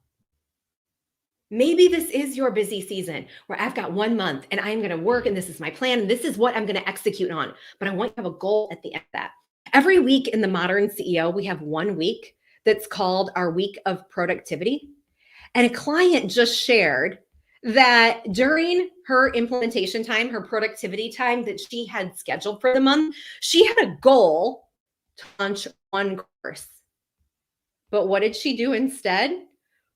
Maybe this is your busy season where I've got 1 month and I'm going to work and this is my plan and this is what I'm going to execute on. But I want to have a goal at the end of that. Every week in the Modern CEO, we have 1 week that's called our week of productivity. And a client just shared that during her implementation time, her productivity time that she had scheduled for the month, she had a goal to launch 1 course. But what did she do instead?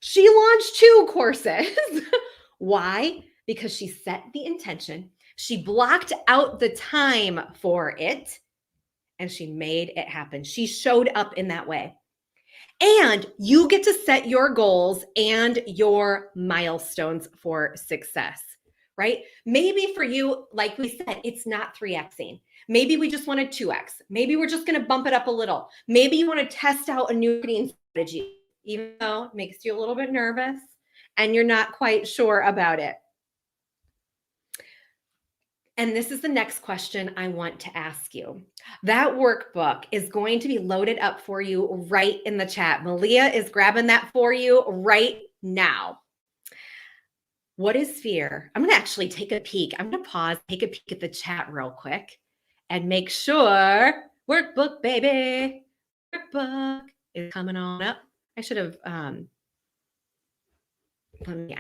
She launched 2 courses. Why? Because she set the intention, she blocked out the time for it, and she made it happen. She showed up in that way. And you get to set your goals and your milestones for success, right? Maybe for you, like we said, it's not 3Xing. Maybe we just want to 2X. Maybe we're just going to bump it up a little. Maybe you want to test out a new marketing strategy, even though it makes you a little bit nervous and you're not quite sure about it. And this is the next question I want to ask you. That workbook is going to be loaded up for you right in the chat. Malia is grabbing that for you right now. What is fear? I'm going to actually take a peek. I'm going to pause, take a peek at the chat real quick and make sure workbook, baby, workbook is coming on up. I should have, I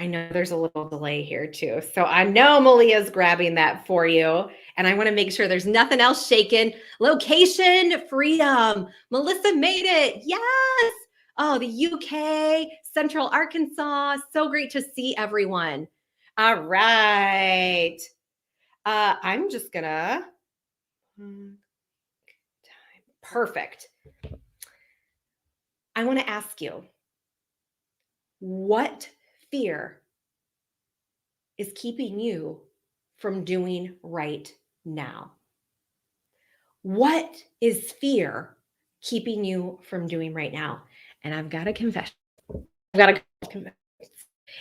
know there's a little delay here too. So I know Malia's grabbing that for you. And I want to make sure there's nothing else shaken. Location freedom. Melissa made it. Yes. Oh, the UK, Central Arkansas. So great to see everyone. All right. I'm just gonna. Perfect. I want to ask you, what fear is keeping you from doing right now? What is fear keeping you from doing right now? And I've got a confession.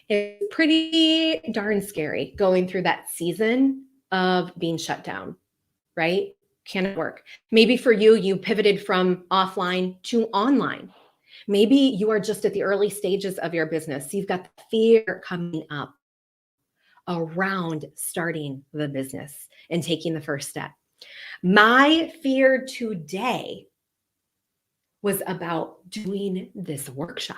It's pretty darn scary going through that season of being shut down, right? Cannot work. Maybe for you, you pivoted from offline to online. Maybe you are just at the early stages of your business. You've got the fear coming up around starting the business and taking the first step. My fear today was about doing this workshop,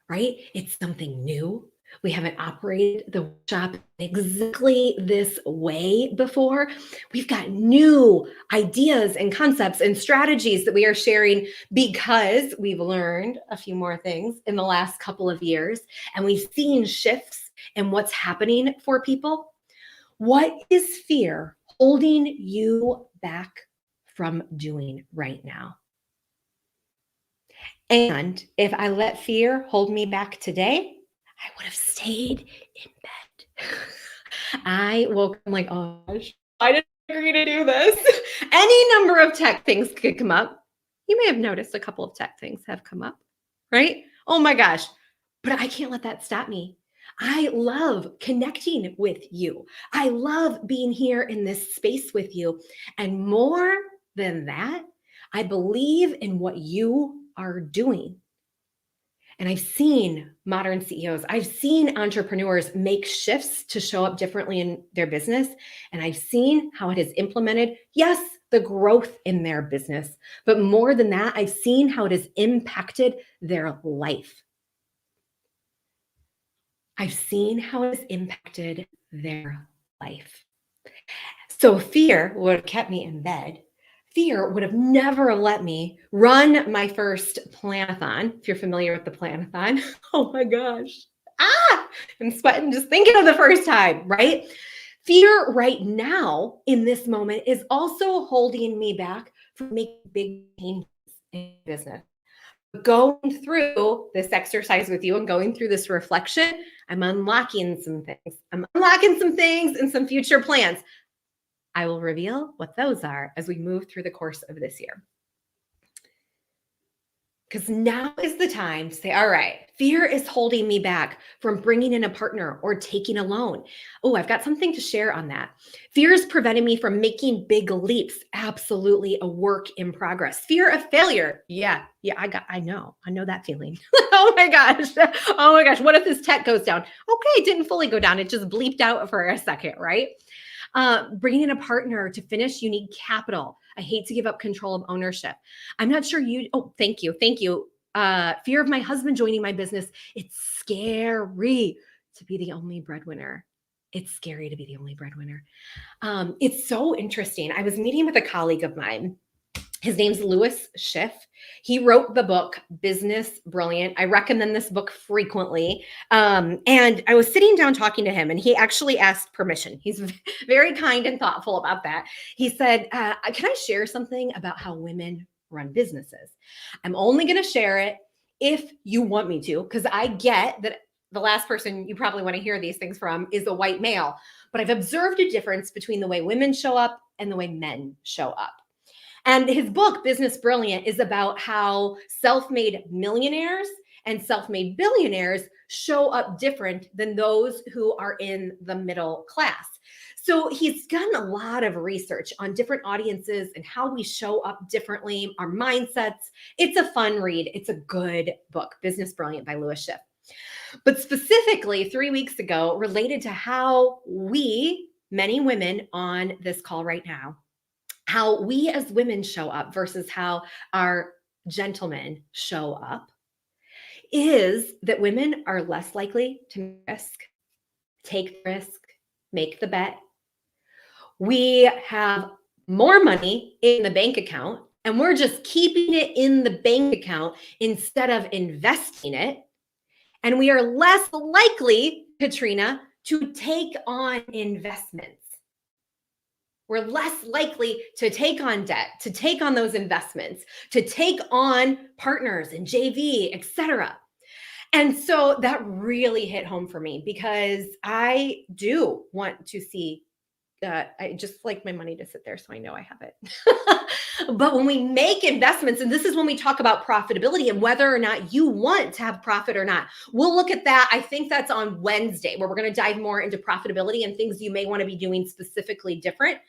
right? It's something new. We haven't operated the workshop exactly this way before. We've got new ideas and concepts and strategies that we are sharing because we've learned a few more things in the last couple of years, and we've seen shifts in what's happening for people. What is fear holding you back from doing right now? And if I let fear hold me back today, I would have stayed in bed. I woke up, I'm like, oh gosh, I didn't agree to do this. Any number of tech things could come up. You may have noticed a couple of tech things have come up, right? Oh my gosh, but I can't let that stop me. I love connecting with you. I love being here in this space with you. And more than that, I believe in what you are doing. And I've seen modern CEOs, I've seen entrepreneurs make shifts to show up differently in their business. And I've seen how it has implemented, yes, the growth in their business, but more than that, I've seen how it has impacted their life. I've seen how it has impacted their life. So fear would have kept me in bed. Fear would have never let me run my first planathon. If you're familiar with the planathon, oh my gosh. I'm sweating just thinking of the first time, right? Fear right now in this moment is also holding me back from making big changes in business. Going through this exercise with you and going through this reflection, I'm unlocking some things. I'm unlocking some things and some future plans. I will reveal what those are as we move through the course of this year. Because now is the time to say, all right, fear is holding me back from bringing in a partner or taking a loan. Oh, I've got something to share on that. Fear is preventing me from making big leaps. Absolutely a work in progress. Fear of failure. Yeah, I know that feeling. Oh my gosh. Oh my gosh. What if this tech goes down? Okay, it didn't fully go down. It just bleeped out for a second, right? Bringing in a partner to finish, you need capital. I hate to give up control of ownership. I'm not sure oh, thank you. Thank you. Fear of my husband joining my business. It's scary to be the only breadwinner. It's scary to be the only breadwinner. It's so interesting. I was meeting with a colleague of mine. His name's Lewis Schiff. He wrote the book Business Brilliant. I recommend this book frequently. And I was sitting down talking to him, and he actually asked permission. He's very kind and thoughtful about that. He said, can I share something about how women run businesses? I'm only going to share it if you want me to, because I get that the last person you probably want to hear these things from is a white male. But I've observed a difference between the way women show up and the way men show up. And his book, Business Brilliant, is about how self-made millionaires and self-made billionaires show up different than those who are in the middle class. So he's done a lot of research on different audiences and how we show up differently, our mindsets. It's a fun read. It's a good book, Business Brilliant by Lewis Schiff. But specifically 3 weeks ago, related to how we, many women on this call right now, how we as women show up versus how our gentlemen show up, is that women are less likely to take risk, make the bet. We have more money in the bank account, and we're just keeping it in the bank account instead of investing it. And we are less likely, Katrina, to take on investments. We're less likely to take on debt, to take on those investments, to take on partners and JV, et cetera. And so that really hit home for me because I do want to see I just like my money to sit there so I know I have it. But when we make investments, and this is when we talk about profitability and whether or not you want to have profit or not, we'll look at that. I think that's on Wednesday, where we're going to dive more into profitability and things you may want to be doing specifically different.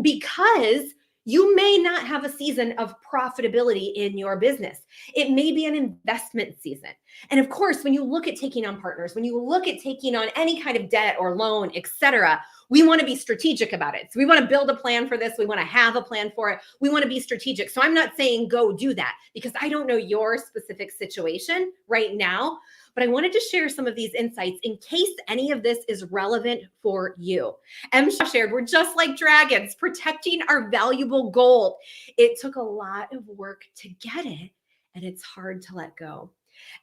Because you may not have a season of profitability in your business. It may be an investment season. And of course, when you look at taking on partners, when you look at taking on any kind of debt or loan, et cetera, we want to be strategic about it. So we want to build a plan for this. We want to have a plan for it. We want to be strategic. So I'm not saying go do that because I don't know your specific situation right now, but I wanted to share some of these insights in case any of this is relevant for you. M shared, we're just like dragons, protecting our valuable gold. It took a lot of work to get it, and it's hard to let go.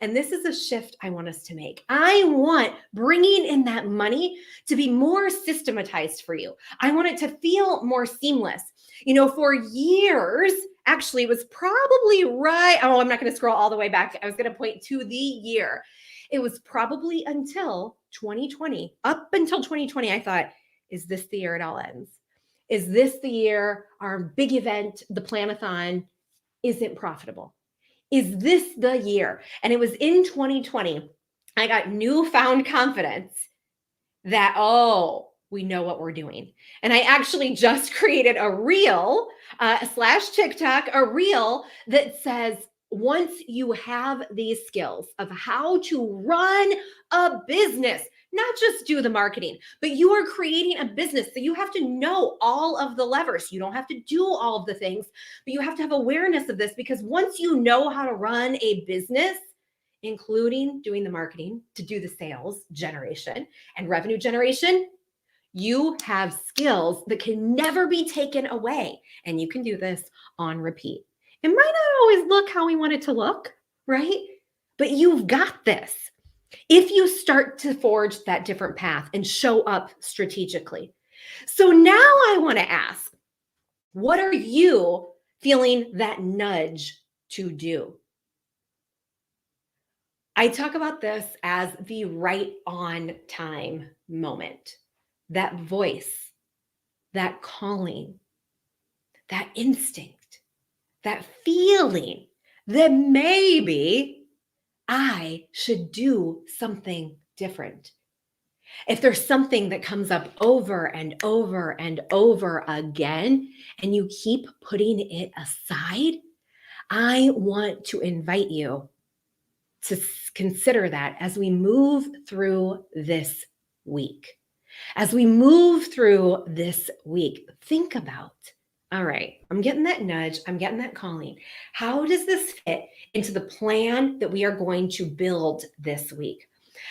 And this is a shift I want us to make. I want bringing in that money to be more systematized for you. I want it to feel more seamless. You know, for years, actually, it was probably right. Oh, I'm not going to scroll all the way back. I was going to point to the year. It was probably until 2020, up until 2020, I thought, is this the year it all ends? Is this the year our big event, the Planathon, isn't profitable? Is this the year? And it was in 2020, I got newfound confidence that, oh, we know what we're doing. And I actually just created a reel slash TikTok, a reel that says, once you have these skills of how to run a business, not just do the marketing, but you are creating a business. So you have to know all of the levers. You don't have to do all of the things, but you have to have awareness of this because once you know how to run a business, including doing the marketing to do the sales generation and revenue generation, you have skills that can never be taken away. And you can do this on repeat. It might not always look how we want it to look, right? But you've got this. If you start to forge that different path and show up strategically. So now I want to ask, what are you feeling that nudge to do? I talk about this as the right on time moment, that voice that calling, that instinct, that feeling that maybe I should do something different. If there's something that comes up over and over and over again, and you keep putting it aside, I want to invite you to consider that as we move through this week. As we move through this week, think about, all right, I'm getting that nudge, I'm getting that calling. How does this fit into the plan that we are going to build this week?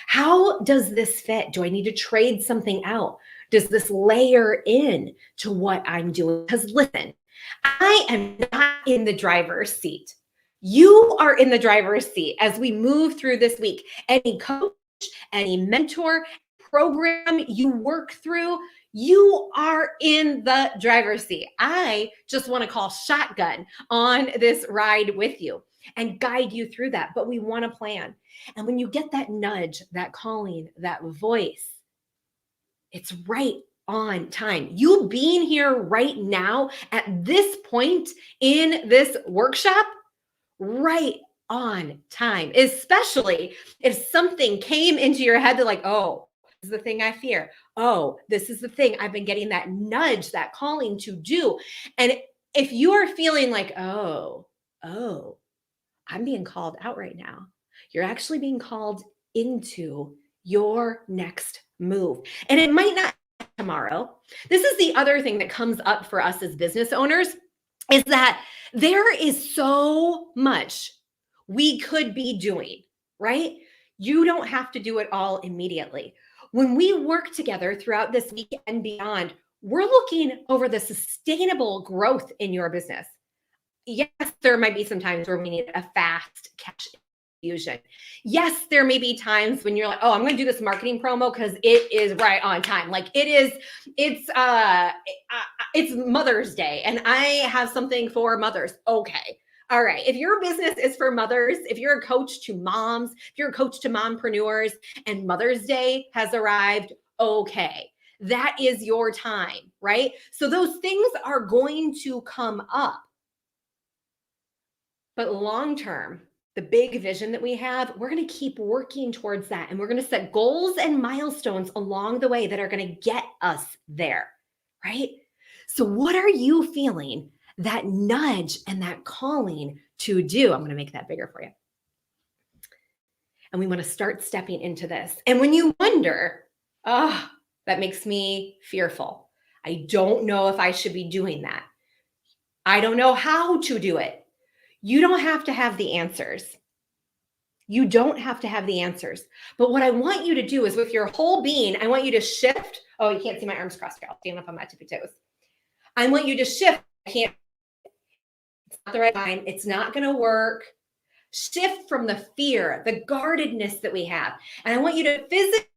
How does this fit? Do I need to trade something out? Does this layer in to what I'm doing? Because listen, I am not in the driver's seat. You are in the driver's seat as we move through this week. Any coach, any mentor, program you work through, you are in the driver's seat. I just want to call shotgun on this ride with you and guide you through that. But we want a plan. And when you get that nudge, that calling, that voice, it's right on time. You being here right now at this point in this workshop, right on time, especially if something came into your head that like, oh, this is the thing I fear. Oh, this is the thing I've been getting that nudge, that calling to do. And if you are feeling like, oh, I'm being called out right now, you're actually being called into your next move. And it might not be tomorrow. This is the other thing that comes up for us as business owners is that there is so much we could be doing, right? You don't have to do it all immediately. When we work together throughout this week and beyond, we're looking over the sustainable growth in your business. Yes, there might be some times where we need a fast cash infusion. Yes, there may be times when you're like, oh, I'm going to do this marketing promo because it is right on time. Like it's Mother's Day and I have something for mothers. Okay. All right. If your business is for mothers, if you're a coach to moms, if you're a coach to mompreneurs and Mother's Day has arrived, okay. That is your time, right? So those things are going to come up. But long term, the big vision that we have, we're going to keep working towards that. And we're going to set goals and milestones along the way that are going to get us there, right? So, what are you feeling that nudge and that calling to do? I'm going to make that bigger for you. And we want to start stepping into this. And when you wonder, oh, that makes me fearful. I don't know if I should be doing that. I don't know how to do it. You don't have to have the answers. You don't have to have the answers. But what I want you to do is with your whole being, I want you to shift. Oh, you can't see my arms crossed here. I'll stand up on my tippy toes. I want you to shift. I can't. It's not the right time. It's not going to work. Shift from the fear, the guardedness that we have. And I want you to physically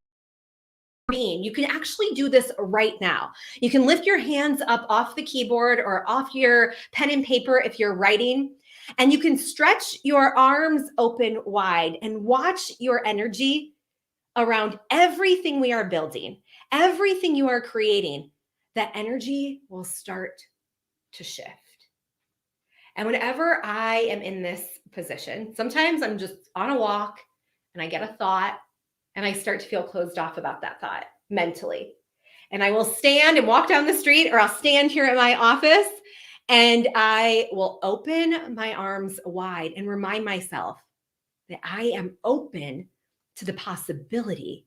being. You can actually do this right now. You can lift your hands up off the keyboard or off your pen and paper if you're writing. And you can stretch your arms open wide and watch your energy around everything we are building, everything you are creating. That energy will start to shift. And whenever I am in this position, sometimes I'm just on a walk and I get a thought and I start to feel closed off about that thought mentally. And I will stand and walk down the street, or I'll stand here at my office and I will open my arms wide and remind myself that I am open to the possibility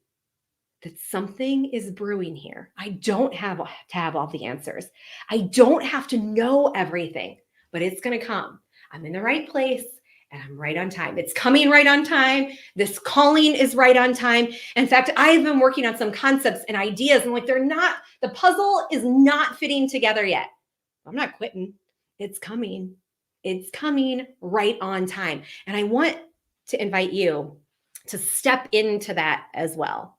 that something is brewing here. I don't have to have all the answers. I don't have to know everything, but it's going to come. I'm in the right place and I'm right on time. It's coming right on time. This calling is right on time. In fact, I've been working on some concepts and ideas and like the puzzle is not fitting together yet. I'm not quitting. It's coming. It's coming right on time. And I want to invite you to step into that as well.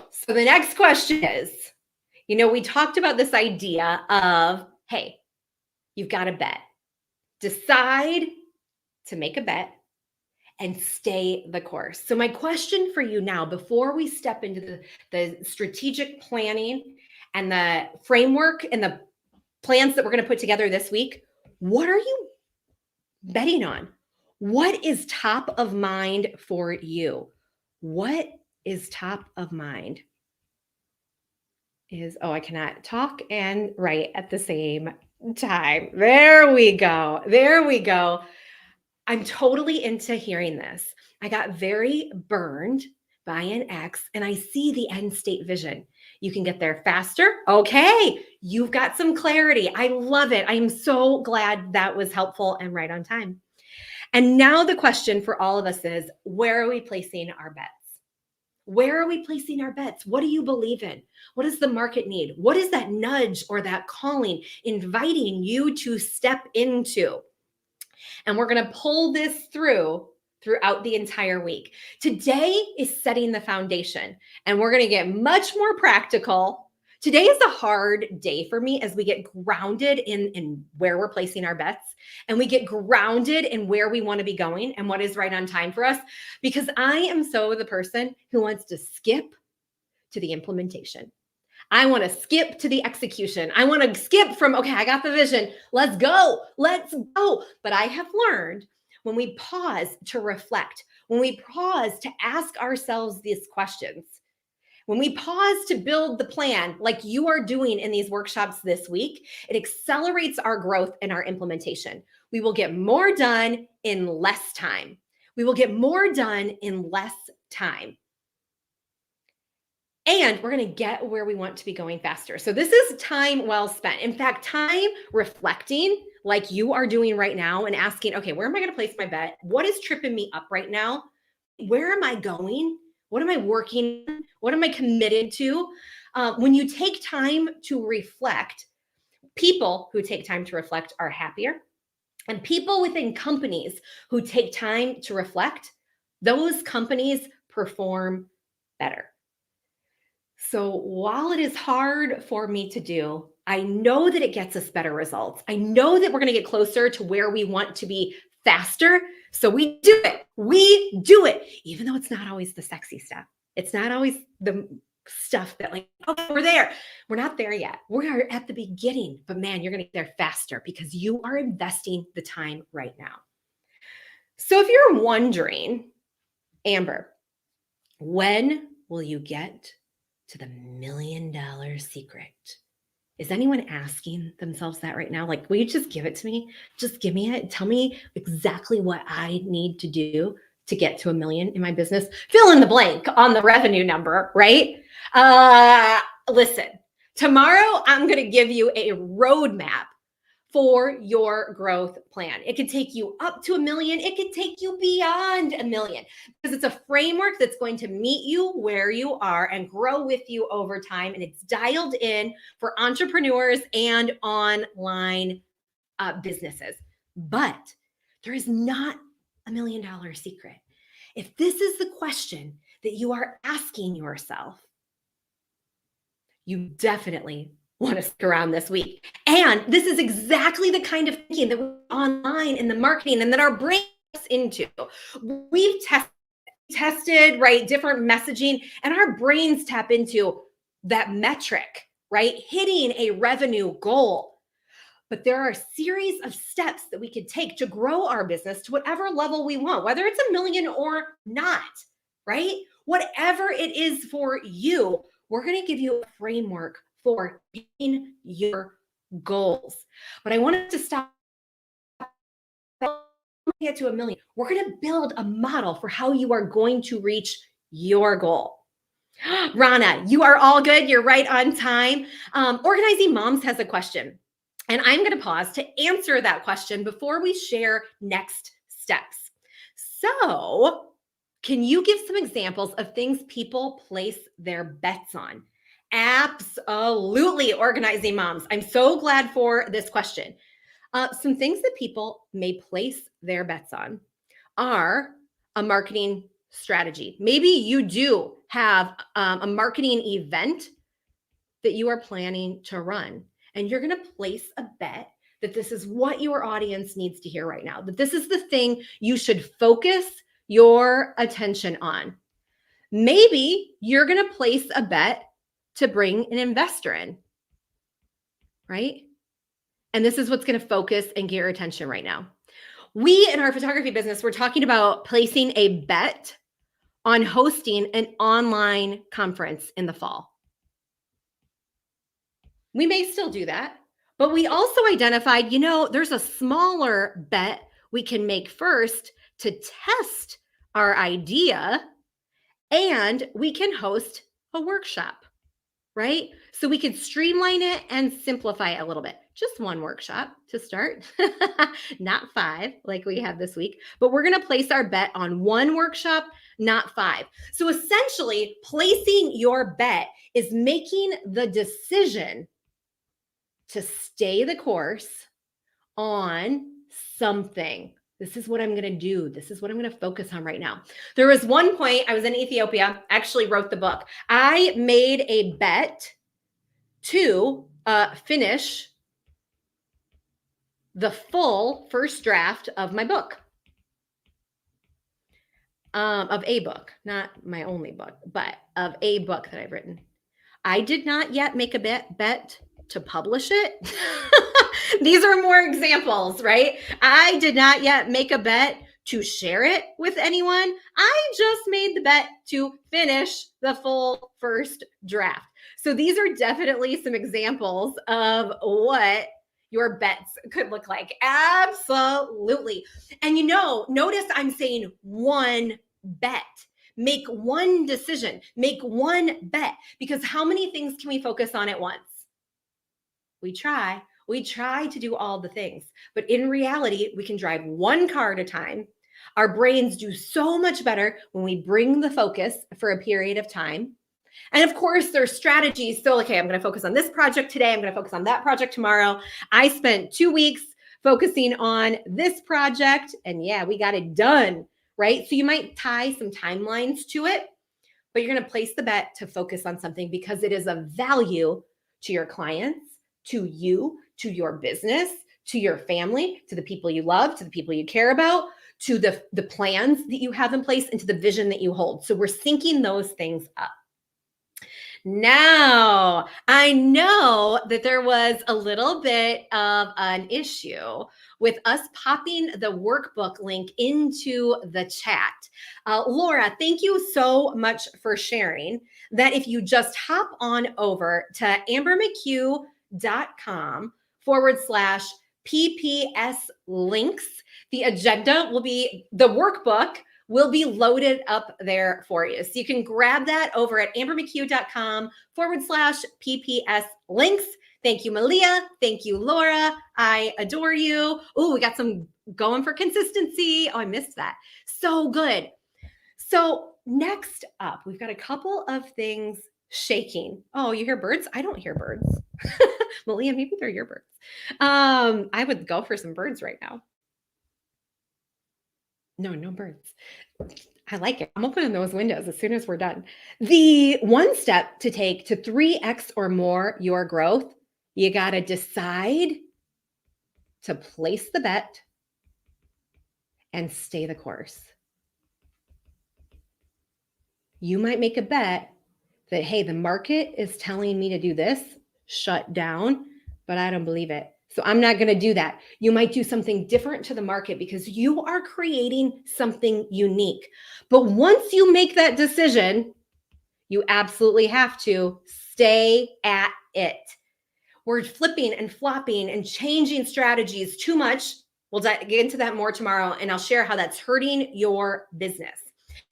So the next question is, we talked about this idea of, hey, you've got a bet. Decide to make a bet and stay the course. So my question for you now, before we step into the strategic planning and the framework and the plans that we're going to put together this week, what are you betting on? What is top of mind for you? What is top of mind? I cannot talk and write at the same time. There we go. There we go. I'm totally into hearing this. I got very burned by an ex, and I see the end state vision. You can get there faster. Okay, you've got some clarity. I love it. I am so glad that was helpful and right on time. And now the question for all of us is, where are we placing our bets? Where are we placing our bets? What do you believe in? What does the market need? What is that nudge or that calling inviting you to step into? And we're going to pull this throughout the entire week. Today is setting the foundation, and we're going to get much more practical. Today is a hard day for me as we get grounded in where we're placing our bets, and we get grounded in where we want to be going and what is right on time for us, because I am so the person who wants to skip to the implementation. I want to skip to the execution. I want to skip from, okay, I got the vision. Let's go. Let's go. But I have learned when we pause to reflect, when we pause to ask ourselves these questions, when we pause to build the plan like you are doing in these workshops this week, it accelerates our growth and our implementation. We will get more done in less time. We will get more done in less time. And we're going to get where we want to be going faster. So this is time well spent. In fact, time reflecting like you are doing right now and asking, okay, where am I going to place my bet? What is tripping me up right now? Where am I going? What am I working on? What am I committed to? When you take time to reflect, people who take time to reflect are happier. And people within companies who take time to reflect, those companies perform better. So while it is hard for me to do, I know that it gets us better results. I know that we're going to get closer to where we want to be faster. So we do it. We do it, even though it's not always the sexy stuff. It's not always the stuff that like, okay, we're there. We're not there yet. We are at the beginning, but man, you're going to get there faster because you are investing the time right now. So if you're wondering, Amber, when will you get to the $1 million secret? Is anyone asking themselves that right now? Like, will you just give it to me? Just give me it. Tell me exactly what I need to do to get to $1 million in my business. Fill in the blank on the revenue number, right? Listen, tomorrow I'm going to give you a roadmap for your growth plan. It could take you up to $1 million. It could take you beyond $1 million because it's a framework that's going to meet you where you are and grow with you over time. And it's dialed in for entrepreneurs and online businesses. But there is not $1 million secret. If this is the question that you are asking yourself, you definitely want to stick around this week. And this is exactly the kind of thinking that we're online in the marketing and that our brain gets into. We've tested, right, different messaging, and our brains tap into that metric, right? Hitting a revenue goal. But there are a series of steps that we could take to grow our business to whatever level we want, whether it's $1 million or not, right? Whatever it is for you, we're going to give you a framework for hitting your goals. But I wanted to stop. Get to $1 million. We're going to build a model for how you are going to reach your goal. Rana, you are all good. You're right on time. Organizing Moms has a question, and I'm going to pause to answer that question before we share next steps. So, can you give some examples of things people place their bets on? Absolutely, Organizing Moms. I'm so glad for this question. Some things that people may place their bets on are a marketing strategy. Maybe you do have a marketing event that you are planning to run, and you're going to place a bet that this is what your audience needs to hear right now, that this is the thing you should focus your attention on. Maybe you're going to place a bet to bring an investor in, right? And this is what's going to focus and get your attention right now. We in our photography business, we're talking about placing a bet on hosting an online conference in the fall. We may still do that, but we also identified, there's a smaller bet we can make first to test our idea, and we can host a workshop, right? So we could streamline it and simplify it a little bit. Just one workshop to start, not 5 like we have this week, but we're going to place our bet on one workshop, not 5. So essentially, placing your bet is making the decision to stay the course on something. This is what I'm going to do. This is what I'm going to focus on right now. There was one point I was in Ethiopia, actually wrote the book. I made a bet to finish the full first draft of my book, of a book, not my only book, but of a book that I've written. I did not yet make a bet to publish it. These are more examples, right? I did not yet make a bet to share it with anyone. I just made the bet to finish the full first draft. So these are definitely some examples of what your bets could look like. Absolutely. And notice I'm saying one bet. Make one decision, make one bet, because how many things can we focus on at once? We try to do all the things, but in reality, we can drive one car at a time. Our brains do so much better when we bring the focus for a period of time. And of course, there's strategies. So, okay, I'm going to focus on this project today. I'm going to focus on that project tomorrow. I spent 2 weeks focusing on this project, and yeah, we got it done, right? So you might tie some timelines to it, but you're going to place the bet to focus on something because it is of value to your clients, to you, to your business, to your family, to the people you love, to the people you care about, to the plans that you have in place, and to the vision that you hold. So we're syncing those things up. Now, I know that there was a little bit of an issue with us popping the workbook link into the chat. Laura, thank you so much for sharing that. If you just hop on over to ambermchugh.com/PPS links, the agenda will be, the workbook will be loaded up there for you. So you can grab that over at ambermchugh.com/PPS links. Thank you, Malia. Thank you, Laura. I adore you. Oh, we got some going for consistency. Oh, I missed that. So good. So next up, we've got a couple of things shaking. Oh, you hear birds? I don't hear birds. Malia, maybe they're your birds. I would go for some birds right now. No birds. I like it. I'm opening those windows as soon as we're done. The one step to take to 3x or more your growth, you got to decide to place the bet and stay the course. You might make a bet that, hey, the market is telling me to do this, shut down, but I don't believe it. So I'm not going to do that. You might do something different to the market because you are creating something unique. But once you make that decision, you absolutely have to stay at it. We're flipping and flopping and changing strategies too much. We'll get into that more tomorrow, and I'll share how that's hurting your business.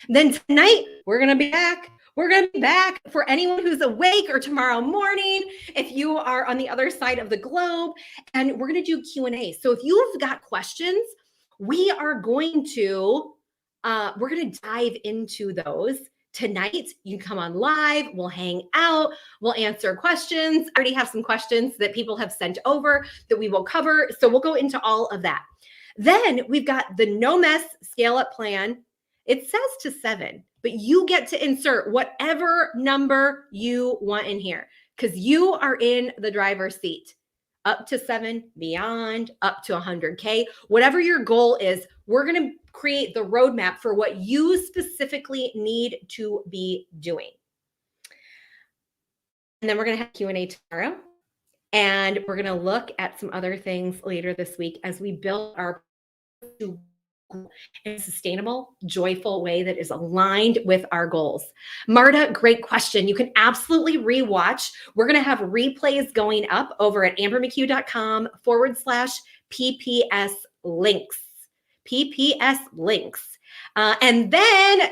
Then tonight, we're going to be back. We're going to be back for anyone who's awake, or tomorrow morning if you are on the other side of the globe, and we're going to do Q&A. So if you've got questions, we are going to dive into those tonight. You can come on live. We'll hang out. We'll answer questions. I already have some questions that people have sent over that we will cover. So we'll go into all of that. Then we've got the no mess scale up plan. It says to 7, but you get to insert whatever number you want in here because you are in the driver's seat. Up to 7, beyond, up to 100K, whatever your goal is, we're going to create the roadmap for what you specifically need to be doing. And then we're going to have Q&A tomorrow. And we're going to look at some other things later this week as we build our in a sustainable, joyful way that is aligned with our goals. Marta, great question. You can absolutely rewatch. We're going to have replays going up over at ambermchugh.com/PPS links. PPS links. And then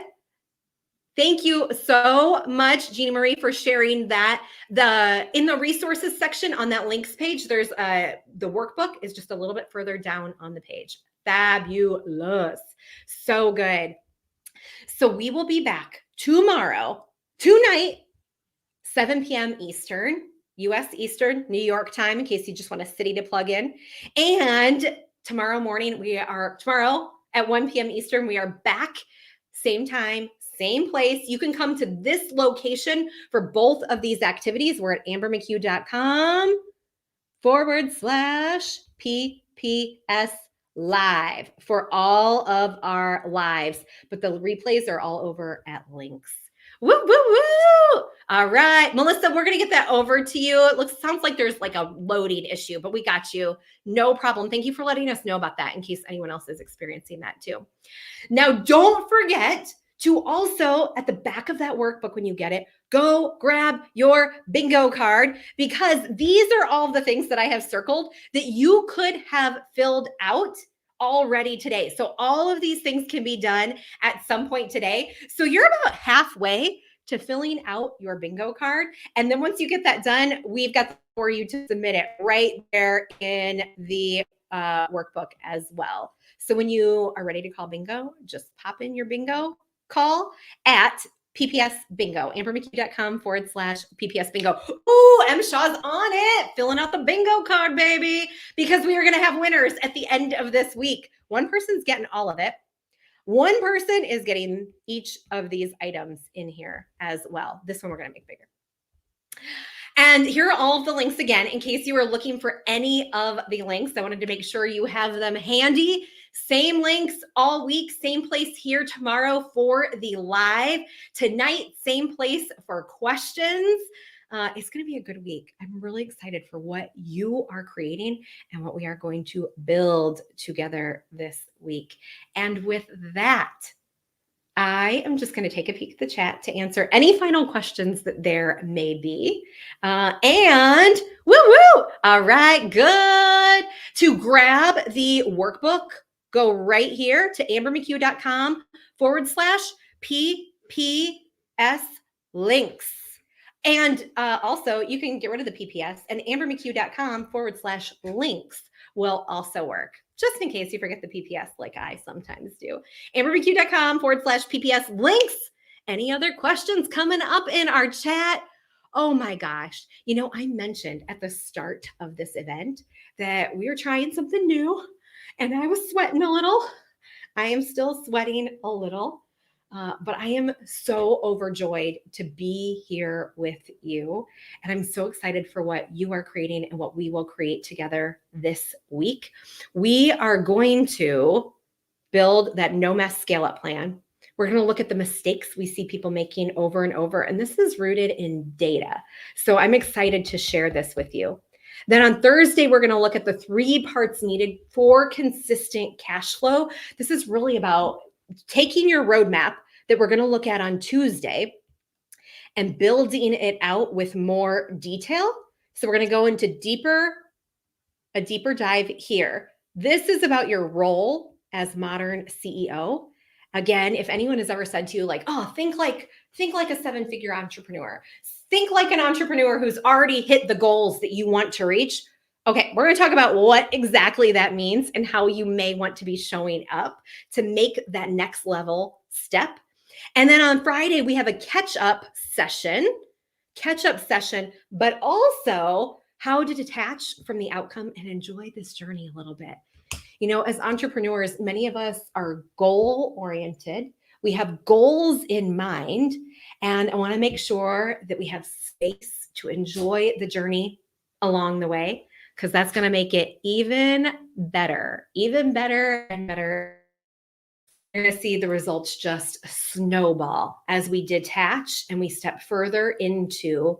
thank you so much, Jeannie Marie, for sharing that. In the resources section on that links page, there's the workbook is just a little bit further down on the page. Fabulous. So good. So we will be back tonight, 7 p.m. Eastern, US Eastern, New York time, in case you just want a city to plug in. And tomorrow at 1 p.m. Eastern, we are back, same time, same place. You can come to this location for both of these activities. We're at ambermchugh.com/PPS live for all of our lives. But the replays are all over at links. Woo, woo, woo. All right, Melissa, we're going to get that over to you. Sounds like there's like a loading issue, but we got you. No problem. Thank you for letting us know about that in case anyone else is experiencing that too. Now, don't forget to also, at the back of that workbook when you get it, go grab your bingo card, because these are all the things that I have circled that you could have filled out already today. So all of these things can be done at some point today. So you're about halfway to filling out your bingo card. And then once you get that done, we've got for you to submit it right there in the workbook as well. So when you are ready to call bingo, just pop in your bingo call at PPS Bingo, ambermchugh.com/PPS Bingo. Ooh, M. Shaw's on it, filling out the bingo card, baby, because we are going to have winners at the end of this week. One person's getting all of it. One person is getting each of these items in here as well. This one we're going to make bigger. And here are all of the links again, in case you were looking for any of the links. I wanted to make sure you have them handy. Same links all week, same place here tomorrow for the live. Tonight, same place for questions. It's going to be a good week. I'm really excited for what you are creating and what we are going to build together this week. And with that, I am just going to take a peek at the chat to answer any final questions that there may be. And woo! All right, good. To grab the workbook, go right here to ambermchugh.com/PPS links. And also, you can get rid of the PPS, and ambermchugh.com/links will also work, just in case you forget the PPS like I sometimes do. ambermchugh.com/PPS links. Any other questions coming up in our chat? Oh my gosh. I mentioned at the start of this event that we were trying something new, and I was sweating a little. I am still sweating a little. But I am so overjoyed to be here with you. And I'm so excited for what you are creating and what we will create together this week. We are going to build that no mess scale up plan. We're going to look at the mistakes we see people making over and over. And this is rooted in data. So I'm excited to share this with you. Then on Thursday, we're going to look at the 3 parts needed for consistent cash flow. This is really about taking your roadmap that we're going to look at on Tuesday and building it out with more detail. So we're going to go into a deeper dive here. This is about your role as modern CEO. Again, if anyone has ever said to you like, oh, think like a 7-figure entrepreneur, think like an entrepreneur who's already hit the goals that you want to reach. Okay, we're going to talk about what exactly that means and how you may want to be showing up to make that next level step. And then on Friday, we have a catch-up session, but also how to detach from the outcome and enjoy this journey a little bit. As entrepreneurs, many of us are goal-oriented. We have goals in mind, and I want to make sure that we have space to enjoy the journey along the way, because that's going to make it even better and better. You're going to see the results just snowball as we detach and we step further into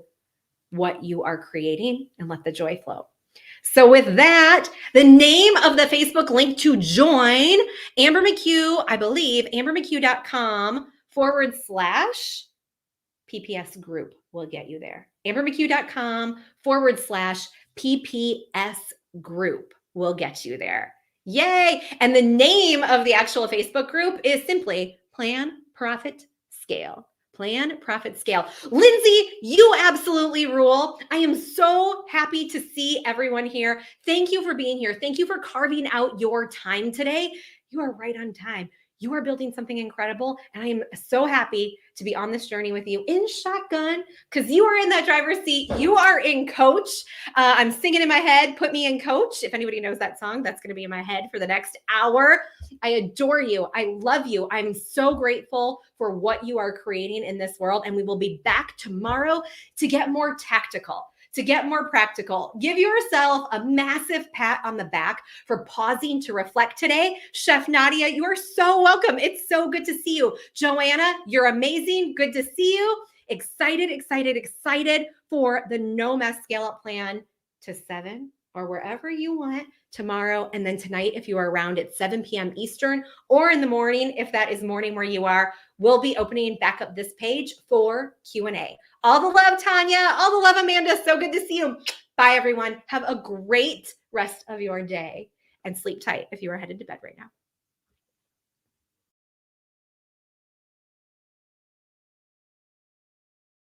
what you are creating and let the joy flow. So with that, the name of the Facebook link to join, Amber McHugh, I believe, ambermchugh.com/PPS group will get you there. ambermchugh.com/PPS group will get you there. Yay! And the name of the actual Facebook group is simply Plan, Profit, Scale. Plan, Profit, Scale. Lindsay, you absolutely rule. I am so happy to see everyone here. Thank you for being here. Thank you for carving out your time today. You are right on time. You are building something incredible. And I am so happy to be on this journey with you in shotgun because you are in that driver's seat. You are in coach. I'm singing in my head, put me in coach. If anybody knows that song, that's going to be in my head for the next hour. I adore you. I love you. I'm so grateful for what you are creating in this world. And we will be back tomorrow to get more tactical, to get more practical. Give yourself a massive pat on the back for pausing to reflect today. Chef Nadia, you are so welcome. It's so good to see you. Joanna, you're amazing. Good to see you. Excited, excited, excited for the No Mess Scale Up Plan to 7 or wherever you want tomorrow. And then tonight, if you are around at 7 p.m. Eastern or in the morning, if that is morning where you are, we'll be opening back up this page for Q&A. All the love, Tanya. All the love, Amanda. So good to see you. Bye, everyone. Have a great rest of your day and sleep tight if you are headed to bed right now.